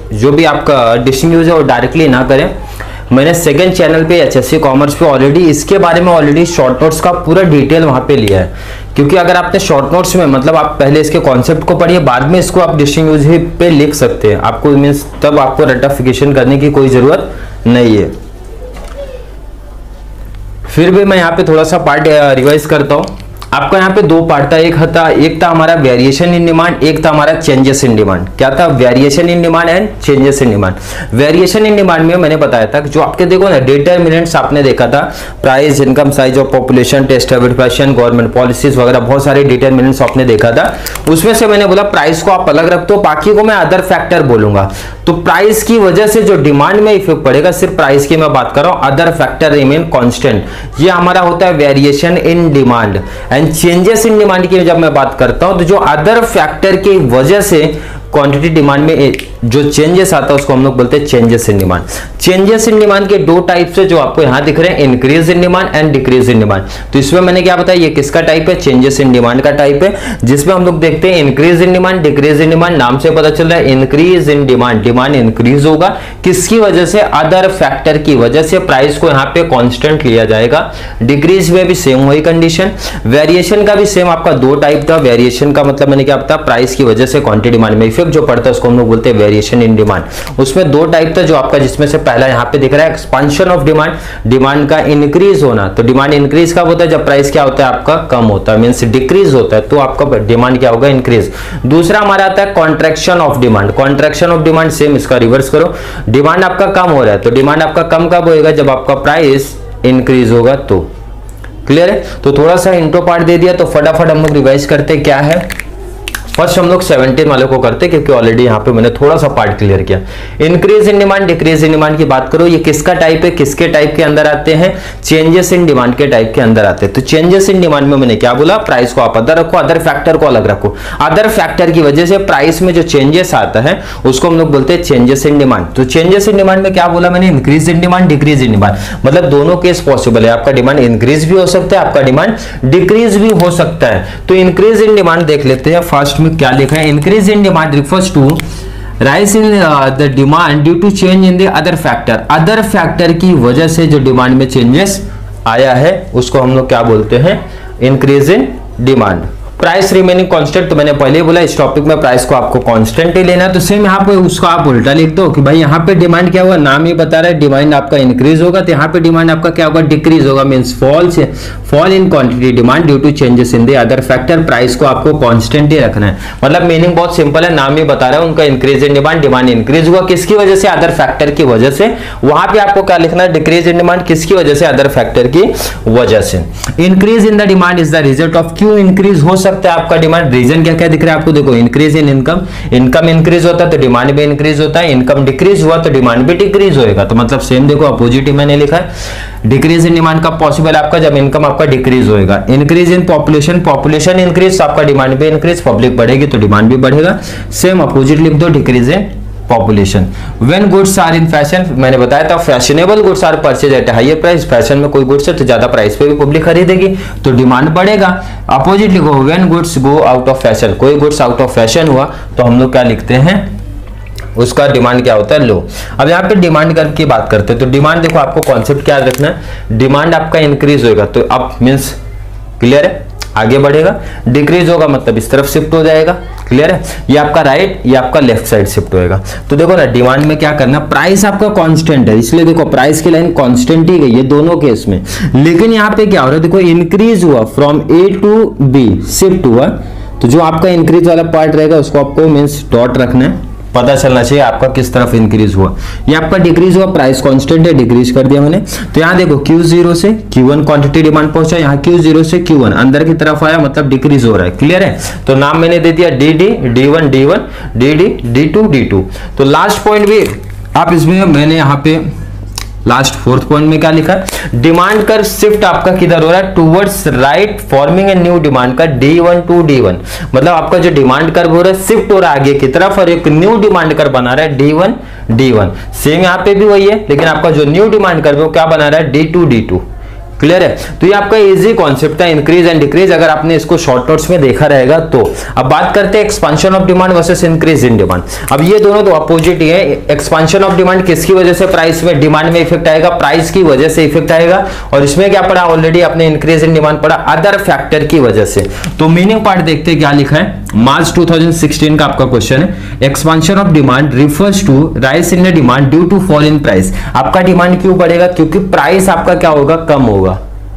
जो भी आपका डिस्टिंग्विश है वो डायरेक्टली ना करें। मैंने सेकंड चैनल पे HSC कॉमर्स पे ऑलरेडी इसके बारे में ऑलरेडी शॉर्ट नोट्स का पूरा डिटेल वहां पे लिया है। क्योंकि अगर आपने शॉर्ट नोट्स में मतलब आप पहले इसके कॉन्सेप्ट को पढ़िए, बाद में इसको आप डिस्टिंग्विश पे लिख सकते हैं। आपको मींस तब आपको रेक्टिफिकेशन करने की कोई जरूरत नहीं है। फिर भी मैं यहाँ पे थोड़ा सा पार्ट रिवाइज करता हूँ। आपका यहाँ पे दो पार्ट था, एक था हमारा वेरिएशन इन डिमांड, एक था हमारा चेंजेस इन डिमांड। क्या था? Variation in demand and changes in demand. Variation in demand में मैंने बताया था कि जो आपके देखो ना डिटरमिनेंट्स आपने देखा था, price, income, size of population, taste habit, government policies वगैरह, बहुत सारे डिटरमिनेंट्स आपने देखा था। उसमें से मैंने बोला प्राइस को आप अलग रखते हो, बाकी को मैं अदर फैक्टर बोलूंगा। तो प्राइस की वजह से जो डिमांड में इफेक्ट पड़ेगा, सिर्फ प्राइस की मैं बात कर रहा हूं, अदर फैक्टर रिमेन कांस्टेंट। ये हमारा होता है variation in demand. And changes in demand की जब मैं बात करता हूं तो जो अदर फैक्टर की वजह से क्वांटिटी डिमांड में जो चेंजेस आता है उसको हम लोग बोलते हैं changes in demand. Changes in demand के दो टाइप से जो आपको यहां दिख रहे हैं, increase in demand and decrease in demand. तो इसमें मैंने क्या बताया, ये किसका टाइप है? चेंजेस इन डिमांड का टाइप है, जिसमें हम लोग देखते हैं increase in demand, decrease in demand. नाम से पता चल रहा है increase in demand, demand increase होगा किसकी वजह से? अदर फैक्टर की वजह से। प्राइस को यहाँ पे कांस्टेंट लिया जाएगा। डिक्रीज में भी सेम वही कंडीशन। वेरिएशन का भी सेम आपका दो टाइप था। वेरिएशन का मतलब मैंने क्या बताया, प्राइस की वजह से क्वांटिटी डिमांड में इफेक्ट जो पड़ता है उसको हम लोग बोलते हैं वेरिएशन इन डिमांड। उसमें दो टाइप था जो आपका, जिसमें से पहला यहाँ पे दिख रहा है एक्सपेंशन ऑफ डिमांड, डिमांड का इंक्रीज होना। तो डिमांड इंक्रीज कब होता है? जब प्राइस क्या होता है आपका? कम होता है, मींस डिक्रीज होता है, तो आपका डिमांड क्या होगा? इंक्रीज। दूसरा हमारा आता है contraction of demand. Contraction of demand same, इसका रिवर्स करो। डिमांड आपका कम हो रहा है, तो डिमांड आपका कम कब होएगा? जब आपका प्राइस इंक्रीज होगा। तो क्लियर है? तो थोड़ा सा इंट्रो पार्ट दे दिया, तो फटाफट हम लोग रिवाइज करते क्या है। फर्स्ट हम लोग 17 वाले को करते, क्योंकि ऑलरेडी यहाँ पे मैंने थोड़ा सा पार्ट क्लियर किया। Increase in demand, decrease in demand की बात करो, ये किसका टाइप है? किसके टाइप के अंदर आते हैं? चेंजेस इन डिमांड के टाइप के अंदर आते हैं। तो चेंजेस इन डिमांड में मैंने क्या बोला? प्राइस को आप अदर रखो, अदर फैक्टर को अलग रखो। अदर फैक्टर की वजह से प्राइस में जो चेंजेस आता है उसको हम लोग बोलते हैं चेंजेस इन डिमांड। तो चेंजेस इन डिमांड में क्या बोला मैंने? Increase in demand, decrease in demand. मतलब दोनों केस पॉसिबल है। आपका डिमांड इंक्रीज भी हो सकता है, आपका डिमांड डिक्रीज भी हो सकता है। तो इंक्रीज इन डिमांड देख लेते हैं। फर्स्ट में क्या लिखा है? Increase in demand refers to rise in the demand due to change in the other factor। Other factor की वजह से जो डिमांड में चेंजेस आया है उसको हम लोग क्या बोलते हैं? Increase in demand. Price remaining constant, तो मैंने पहले ही बोला इस टॉपिक में प्राइस को आपको कांस्टेंट ही लेना है। तो सेम यहाँ पे उसको आप उल्टा लिख दो कि भाई यहाँ पे डिमांड क्या होगा, नाम ही बता रहा है डिमांड आपका इंक्रीज होगा, तो यहाँ पे डिमांड आपका क्या होगा, डिक्रीज होगा, means fall in quantity demand due to changes in the other factor. Price को आपको कांस्टेंट ही रखना है, मतलब मीनिंग बहुत सिंपल है, नाम ही बता रहा है उनका increase in demand, demand increase हुआ किसकी वजह से, अदर फैक्टर की वजह से। वहां पे आपको क्या लिखना है, डिक्रीज इन डिमांड किसकी वजह से, अदर फैक्टर की वजह से। Increase in the demand is the result of, क्यों इंक्रीज हो सकता है आपका डिमांड, रीजन क्या क्या दिख रहा है आपको, देखो increase in income, income increase होता है तो डिमांड भी इंक्रीज होता है, इनकम डिक्रीज हुआ तो डिमांड भी डिक्रीज होएगा। तो मतलब सेम देखो अपोजिट ही मैंने लिखा है, डिक्रीज इन डिमांड कब पॉसिबल है आपका, जब इनकम आपका डिक्रीज होएगा। Increase in population, population increase तो आपका डिमांड भी इंक्रीज, पब्लिक बढ़ेगी तो डिमांड भी बढ़ेगा, सेम अपोजिट लिख दो, decrease in population. When goods are in fashion, मैंने बताया था fashionable goods are purchase at higher price, fashion में कोई गुड्स है तो ज्यादा प्राइस पे भी पब्लिक खरीदेगी तो डिमांड बढ़ेगा। अपोजिट लिखो, when goods go out of fashion, कोई गुड्स आउट ऑफ फैशन हुआ तो हम लोग क्या लिखते हैं, उसका डिमांड क्या होता है, लो। अब यहाँ पे डिमांड कर्व की बात करते हैं, तो डिमांड देखो आपको कॉन्सेप्ट क्या रखना है, डिमांड आपका इंक्रीज होगा तो अप मींस क्लियर है, आगे बढ़ेगा, डिक्रीज होगा मतलब इस तरफ शिफ्ट हो जाएगा, क्लियर है, ये आपका राइट, ये आपका लेफ्ट साइड शिफ्ट होएगा। तो देखो ना डिमांड में क्या करना, प्राइस आपका कांस्टेंट है इसलिए देखो प्राइस की लाइन कांस्टेंट ही गई है दोनों केस में, लेकिन यहाँ पे क्या हो रहा है, देखो इंक्रीज हुआ from A to B, shift हुआ, तो जो आपका इंक्रीज वाला पार्ट रहेगा उसको आपको मींस डॉट रखना है, पता चलना चाहिए आपका किस तरफ इंक्रीज हुआ। ये आपका डिक्रीज हुआ, प्राइस कांस्टेंट है, डिक्रीज कर दिया मैंने। तो यहाँ देखो Q0 से Q1 क्वांटिटी डिमांड पहुंचा, यहाँ Q0 से Q1 अंदर की तरफ आया मतलब डिक्रीज हो रहा है, क्लियर है। तो नाम मैंने दे दिया DD, D1 D1, DD D2 D2। तो लास्ट पॉइंट भी आप इसमें मैंने यहाँ पे लास्ट फोर्थ पॉइंट में क्या लिखा है, डिमांड कर शिफ्ट आपका किधर हो रहा है, towards right, forming a new demand का D1 टू D1, मतलब आपका जो डिमांड कर्व हो रहा है शिफ्ट हो रहा है आगे की तरफ और एक न्यू डिमांड कर्व बना रहा है D1 D1। सेम यहाँ पे भी वही है, लेकिन आपका जो न्यू डिमांड कर्व है वो क्या बना रहा है, D2 D2, क्लियर है। तो ये आपका इजी कॉन्सेप्ट है इंक्रीज एंड डिक्रीज, अगर आपने इसको शॉर्ट नोट्स में देखा रहेगा तो। अब बात करते हैं expansion of demand versus increase in demand. अब ये दोनों तो अपोजिट ही है, एक्सपांशन ऑफ डिमांड किसकी वजह से प्राइस में, डिमांड में इफेक्ट आएगा, प्राइस की वजह से इफेक्ट आएगा, और इसमें क्या पढ़ा ऑलरेडी आपने, इंक्रीज इन डिमांड पढ़ा अदर फैक्टर की वजह से। तो मीनिंग पार्ट देखते हैं क्या लिखा है, मार्च 2016 का आपका क्वेश्चन है, expansion of demand refers to rise in demand due to fall in price. आपका डिमांड क्यों बढ़ेगा, क्योंकि प्राइस आपका क्या होगा, कम होगा,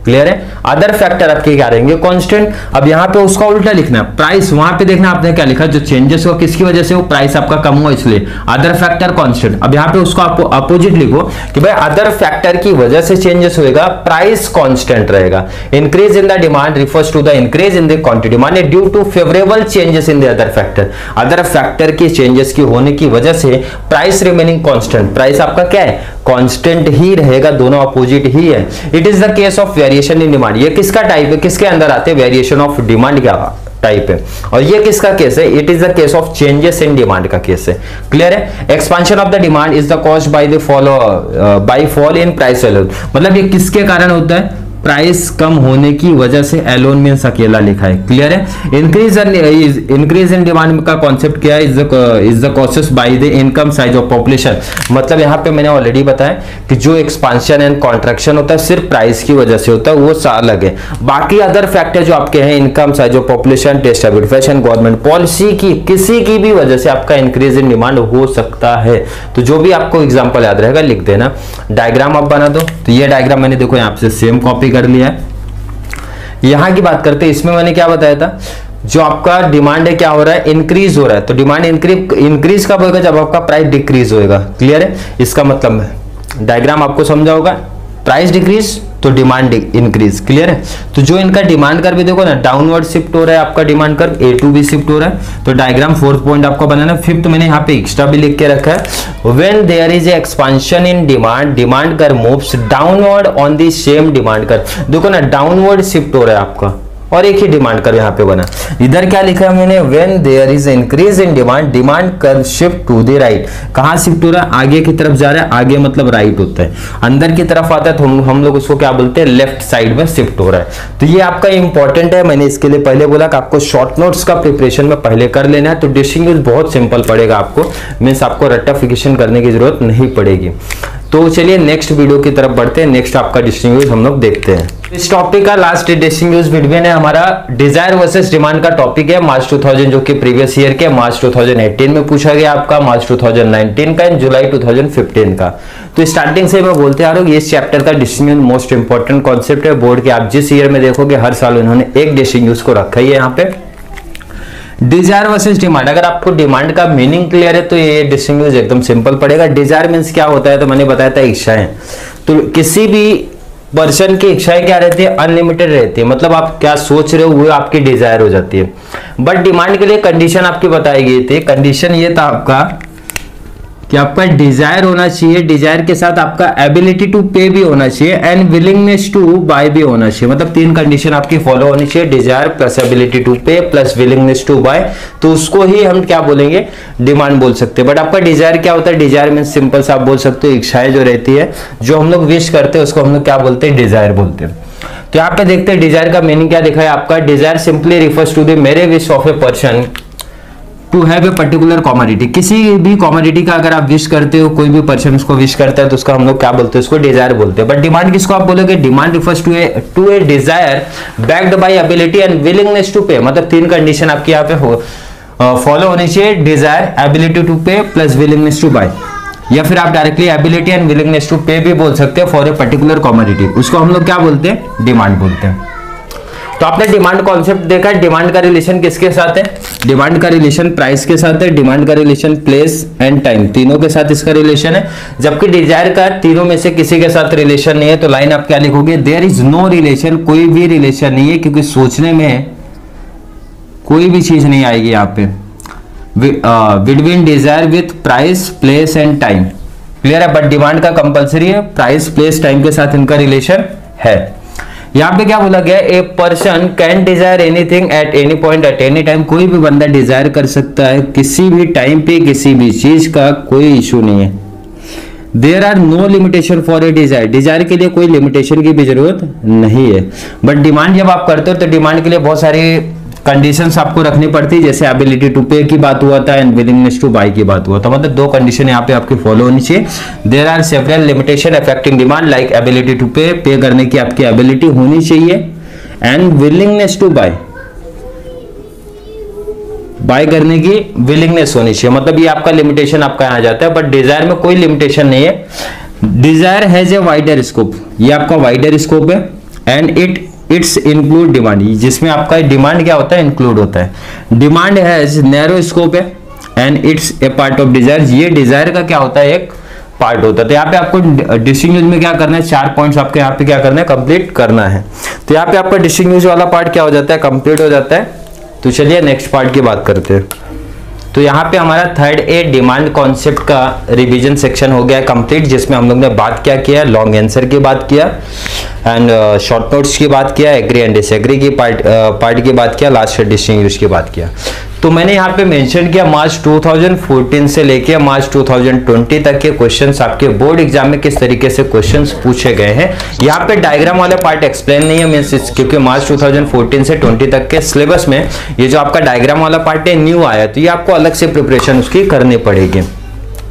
क्लियर है। अदर फैक्टर आपके क्या रहेंगे, कांस्टेंट। अब यहाँ पे उसका उल्टा लिखना है, प्राइस वहां पे देखना आपने क्या लिखा, जो चेंजेस हुआ किसकी वजह से, वो प्राइस आपका कम हुआ इसलिए, अदर फैक्टर कांस्टेंट। अब यहाँ पे उसको आपको अपोजिट लिखो कि भाई अदर फैक्टर की वजह से चेंजेस होएगा, प्राइस कांस्टेंट रहेगा। Increase in the demand refers to the increase in the quantity, माने due to favourable changes in the other factor, other factor की चेंजेस की होने की वजह से प्राइस रिमेनिंग कांस्टेंट, प्राइस आपका क्या है, कांस्टेंट ही रहेगा, दोनों अपोजिट ही है। It is the case of variation in demand, ये किसका टाइप है, किसके अंदर आते हैं, वेरिएशन ऑफ डिमांड क्या टाइप है, और ये किसका केस है, it is the case of changes in demand का केस है, क्लियर है। Expansion of the demand is the caused by the fall in price alone, मतलब ये किसके कारण होता है, प्राइस कम होने की वजह से, एलोन मींस अकेला लिखा है, क्लियर है। इंक्रीज इन डिमांड का कॉन्सेप्ट क्या है, is the causes by the income size of population, मतलब यहाँ पे मैंने ऑलरेडी बताया कि जो एक्सपांशन एंड कॉन्ट्रैक्शन होता है सिर्फ प्राइस की वजह से होता है, वो अलग है। बाकी अदर फैक्टर जो आपके हैं, income size of population, taste habit, fashion, government policy की किसी की भी वजह से आपका इंक्रीज इन डिमांड हो सकता है। तो जो भी आपको एग्जाम्पल याद रहेगा लिख देना, डायग्राम आप बना दो। तो ये डायग्राम मैंने देखो यहाँ से सेम कॉपी कर लिया है। यहां की बात करते हैं, इसमें मैंने क्या बताया था, जो आपका डिमांड है क्या हो रहा है, इंक्रीज हो रहा है, तो डिमांड इंक्रीज कब होगा, जब आपका प्राइस डिक्रीज होएगा, क्लियर है। इसका मतलब डायग्राम आपको समझा होगा, प्राइस डिक्रीज तो डिमांड इंक्रीज, क्लियर है। तो जो इनका डिमांड कर्व भी देखो ना, डाउनवर्ड शिफ्ट हो रहा है आपका डिमांड कर्व, A2 भी शिफ्ट हो रहा है। तो डायग्राम फोर्थ पॉइंट आपको बनाना। फिफ्थ मैंने यहाँ पे एक्स्ट्रा भी लिख के रखा है, when there is expansion in demand, demand curve moves downward on the same demand curve. देखो ना डाउनवर्ड शिफ्ट हो रहा है आपका, और एक ही डिमांड कर्व यहाँ पे बना। इधर क्या लिखा है मैंने, when there is increase in demand, demand curve shift to the right. कहाँ शिफ्ट हो रहा है, आगे की तरफ जा रहा है, आगे मतलब राइट होता है, अंदर की तरफ आता है तो हम लोग उसको क्या बोलते हैं, लेफ्ट साइड में शिफ्ट हो रहा है। तो ये आपका इंपॉर्टेंट है, मैंने इसके लिए पहले बोला कि आपको शॉर्ट नोट्स का प्रिपरेशन में पहले कर लेना है, तो डिस्टिंग्विश बहुत सिंपल पड़ेगा आपको, मीन्स आपको रट्टाफिकेशन करने की जरूरत नहीं पड़ेगी। तो चलिए नेक्स्ट वीडियो की तरफ बढ़ते हैं। नेक्स्ट आपका डिस्टिंग्विश हम लोग देखते हैं। इस टॉपिक का लास्ट डिस्टिंग्विश वीडियो है हमारा डिजायर वर्सेस डिमांड का टॉपिक है मार्च 2000 जो कि प्रीवियस ईयर के मार्च 2018 में पूछा गया आपका, मार्च 2019 का एंड जुलाई 2015 का। तो स्टार्टिंग से मैं बोलते आ रहा हूँ इस चैप्टर का डिस्टिंग्विश मोस्ट इंपॉर्टेंट कॉन्सेप्ट है बोर्ड के। आप जिस ईयर में देखोगे हर साल उन्होंने एक डिस्टिंग्विश को रखा ही है यहाँ पे। डिजायर वर्सेस डिमांड, अगर आपको डिमांड का मीनिंग क्लियर है तो ये डिस्टिंग्विश एकदम सिंपल पड़ेगा। डिजायर मींस क्या होता है तो मैंने बताया था इच्छाएं। तो किसी भी पर्सन की इच्छाएं क्या रहती है, अनलिमिटेड रहती है, मतलब आप क्या सोच रहे हो वो आपकी डिजायर हो जाती है। बट डिमांड के लिए कंडीशन आपकी बताई गई थी। कंडीशन ये था आपका कि आपका डिजायर होना चाहिए, डिजायर के साथ आपका एबिलिटी टू पे भी होना चाहिए एंड विलिंगनेस टू बाय भी होना चाहिए। मतलब 3 कंडीशन आपकी फॉलो होनी चाहिए, Dzire plus ability to pay plus willingness to bye. तो उसको ही हम क्या बोलेंगे, डिमांड बोल सकते हैं। बट आपका डिजायर क्या होता है, डिजायर मीन सिंपल सा आप बोल सकते हो इच्छाएं जो रहती है, जो हम लोग विश करते हैं उसको हम लोग क्या बोलते हैं, डिजायर बोलते हैं। तो यहाँ पे देखते हैं डिजायर का मीनिंग क्या लिखा है आपका। Desire simply refers to the mere wish of a person to have a particular commodity. किसी भी कॉमोडिटी का अगर आप विश करते हो, कोई भी पर्सन उसको विश करता है तो उसका हम लोग क्या बोलते हैं, उसको डिजायर बोलते हैं। बट डिमांड किसको आप बोलोगे, demand refers to a desire backed by ability and willingness to pay. मतलब 3 कंडीशन आपकी यहाँ पे फॉलो होनी चाहिए, desire, ability to pay plus willingness to buy. या फिर आप directly ability and willingness to pay भी बोल सकते हैं फॉर ए पर्टिकुलर कॉमोडिटी, उसको हम लोग क्या बोलते हैं, डिमांड बोलते हैं। तो आपने डिमांड कॉन्सेप्ट देखा है। डिमांड का रिलेशन किसके साथ है, डिमांड का रिलेशन प्राइस के साथ है, डिमांड का रिलेशन प्लेस एंड टाइम, तीनों के साथ इसका रिलेशन है। जबकि डिजायर का तीनों में से किसी के साथ रिलेशन नहीं है। तो लाइन आप क्या लिखोगे, देयर इज नो रिलेशन, कोई भी रिलेशन नहीं है, क्योंकि सोचने में कोई भी चीज नहीं आएगी यहाँ पे between desire with price place and time. Clear है। बट डिमांड का कंपलसरी है, प्राइस प्लेस टाइम के साथ इनका रिलेशन है। यहाँ पे क्या बोला गया, a person can desire anything at any point at any time. कोई भी बंदा डिजायर कर सकता है किसी भी टाइम पे किसी भी चीज का, कोई इशू नहीं है। There are no limitation for a desire, desire के लिए कोई लिमिटेशन की भी जरूरत नहीं है। बट डिमांड जब आप करते हो तो डिमांड के लिए बहुत सारी कंडीशंस आपको रखनी पड़ती है, जैसे एबिलिटी टू पे की बात हुआ था एंड विलिंगनेस टू बाय की बात हुआ था। मतलब 2 कंडीशन यहाँ पे आपकी फॉलो होनी चाहिए। There are several limitation affecting demand like ability to pay करने की आपकी एबिलिटी होनी चाहिए एंड विलिंगनेस टू बाय करने की विलिंगनेस होनी चाहिए। मतलब ये आपका लिमिटेशन आपका यहाँ जाता है। बट डिजायर में कोई लिमिटेशन नहीं है। Desire has a wider scope, ये आपका वाइडर स्कोप है एंड इट्स इंक्लूड डिमांड, जिसमें आपका डिमांड क्या होता है, इंक्लूड होता है। डिमांड हैज नैरो स्कोप है and it's a part of desire, ये डिजायर का क्या होता है, एक पार्ट होता है। तो यहाँ पे आपको डिस्टिंग्विश में क्या करना है, 4 पॉइंट्स आपके यहाँ पे क्या करना है, कंप्लीट करना है। तो यहाँ पे आपका डिस्टिंग्विश वाला पार्ट क्या हो जाता है, कंप्लीट हो जाता है। तो चलिए नेक्स्ट पार्ट की बात करते हैं। तो यहाँ पे हमारा 3rd ए डिमांड कॉन्सेप्ट का रिवीजन सेक्शन हो गया कंप्लीट, जिसमें हम लोग ने बात क्या किया, लॉन्ग आंसर की बात किया एंड शॉर्ट नोट्स की बात किया, एग्री एंड डिसएग्री की पार्ट की बात किया, लास्ट डिस्टिंग्विश की बात किया। तो मैंने यहाँ पे मेंशन किया मार्च 2014 से लेके मार्च 2020 तक के क्वेश्चंस आपके बोर्ड एग्जाम में किस तरीके से क्वेश्चंस पूछे गए हैं। यहाँ पे डायग्राम वाला पार्ट एक्सप्लेन नहीं है मींस, क्योंकि मार्च 2014 से 20 तक के सिलेबस में ये जो आपका डायग्राम वाला पार्ट है न्यू आया, तो ये आपको अलग से प्रिपरेशन उसकी करनी पड़ेगी।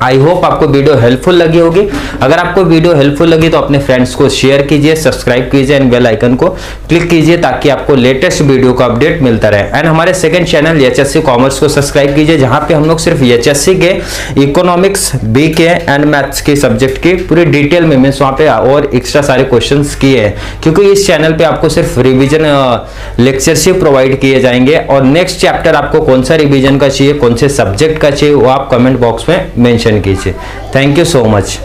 आई होप आपको वीडियो हेल्पफुल लगी होगी। अगर आपको वीडियो हेल्पफुल लगी तो अपने फ्रेंड्स को शेयर कीजिए, सब्सक्राइब कीजिए एंड बेल आइकन को क्लिक कीजिए ताकि आपको लेटेस्ट वीडियो का अपडेट मिलता रहे। एंड हमारे सेकंड चैनल एचएससी कॉमर्स को सब्सक्राइब कीजिए, जहां पे हम लोग सिर्फ एचएससी के इकोनॉमिक्स, बीके एंड मैथ्स के सब्जेक्ट की पूरी डिटेल में मीन्स वहाँ पे और एक्स्ट्रा सारे क्वेश्चन किए हैं, क्योंकि इस चैनल पे आपको सिर्फ रिविजन लेक्चरशिप प्रोवाइड किए जाएंगे। और नेक्स्ट चैप्टर आपको कौन सा रिविजन का चाहिए, कौन से सब्जेक्ट का चाहिए, वो आप कमेंट बॉक्स में मेंशन कीजिए। Thank you so much.